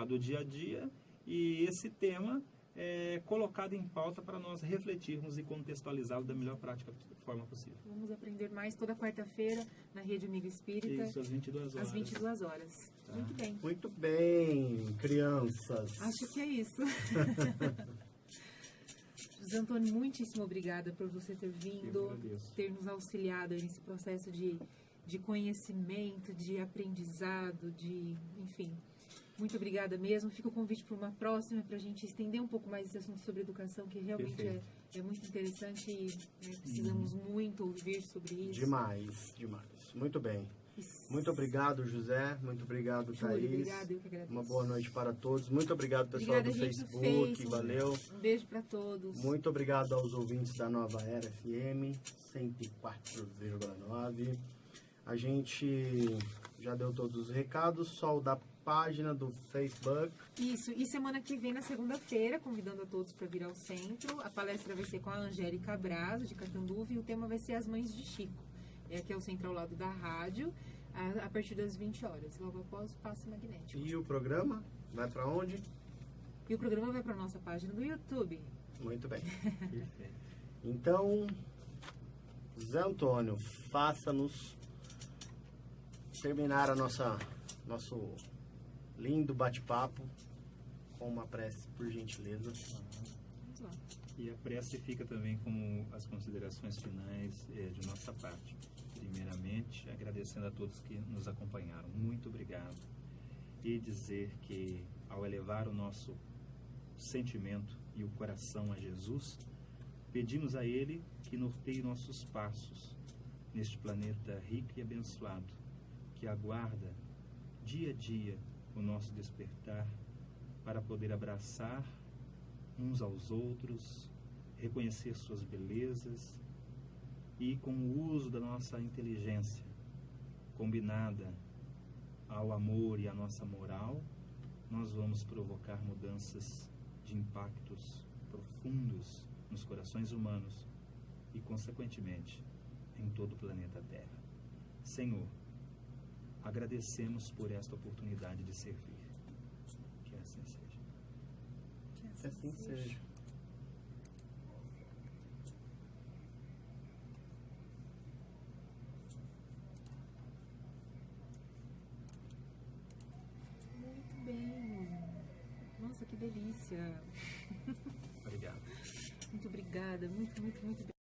do dia a dia e esse tema é colocado em pauta para nós refletirmos e contextualizá-lo da melhor prática forma possível. Vamos aprender mais toda quarta-feira na Rede Amigo Espírita. Isso, às 22 horas. Às 22 horas. Tá. Muito bem. Muito bem, crianças. Acho que é isso. José Antônio, muitíssimo obrigada por você ter vindo, ter nos auxiliado nesse processo de conhecimento, de aprendizado, enfim. Muito obrigada mesmo. Fica o convite para uma próxima, para a gente estender um pouco mais esse assunto sobre educação, que realmente é muito interessante e precisamos muito ouvir sobre isso. Demais, demais. Muito bem. Muito obrigado, José. Muito obrigado, Thaís. Obrigada, eu que agradeço. Uma boa noite para todos. Muito obrigado, pessoal do Facebook. Valeu. Um beijo para todos. Muito obrigado aos ouvintes da Nova Era FM 104,9. A gente já deu todos os recados, só o da página do Facebook. Isso, e semana que vem, na segunda-feira, convidando a todos para vir ao centro. A palestra vai ser com a Angélica Braz, de Catanduva, e o tema vai ser As Mães de Chico. Aqui é o centro ao lado da rádio, a partir das 20 horas, logo após o Passe Magnético. E o programa vai para onde? E o programa vai para a nossa página do YouTube. Muito bem. Então, Zé Antônio, faça-nos terminar nosso lindo bate-papo com uma prece, por gentileza. Vamos lá. E a prece fica também como as considerações finais de nossa parte. Primeiramente, agradecendo a todos que nos acompanharam. Muito obrigado. E dizer que, ao elevar o nosso sentimento e o coração a Jesus, pedimos a Ele que norteie nossos passos neste planeta rico e abençoado, que aguarda dia a dia o nosso despertar para poder abraçar uns aos outros, reconhecer suas belezas e, com o uso da nossa inteligência combinada ao amor e à nossa moral, nós vamos provocar mudanças de impactos profundos nos corações humanos e, consequentemente, em todo o planeta Terra. Senhor, agradecemos por esta oportunidade de servir. Que assim seja. Que assim seja. Muito bem. Nossa, que delícia. Obrigado. Muito obrigada. Muito, muito, muito obrigada.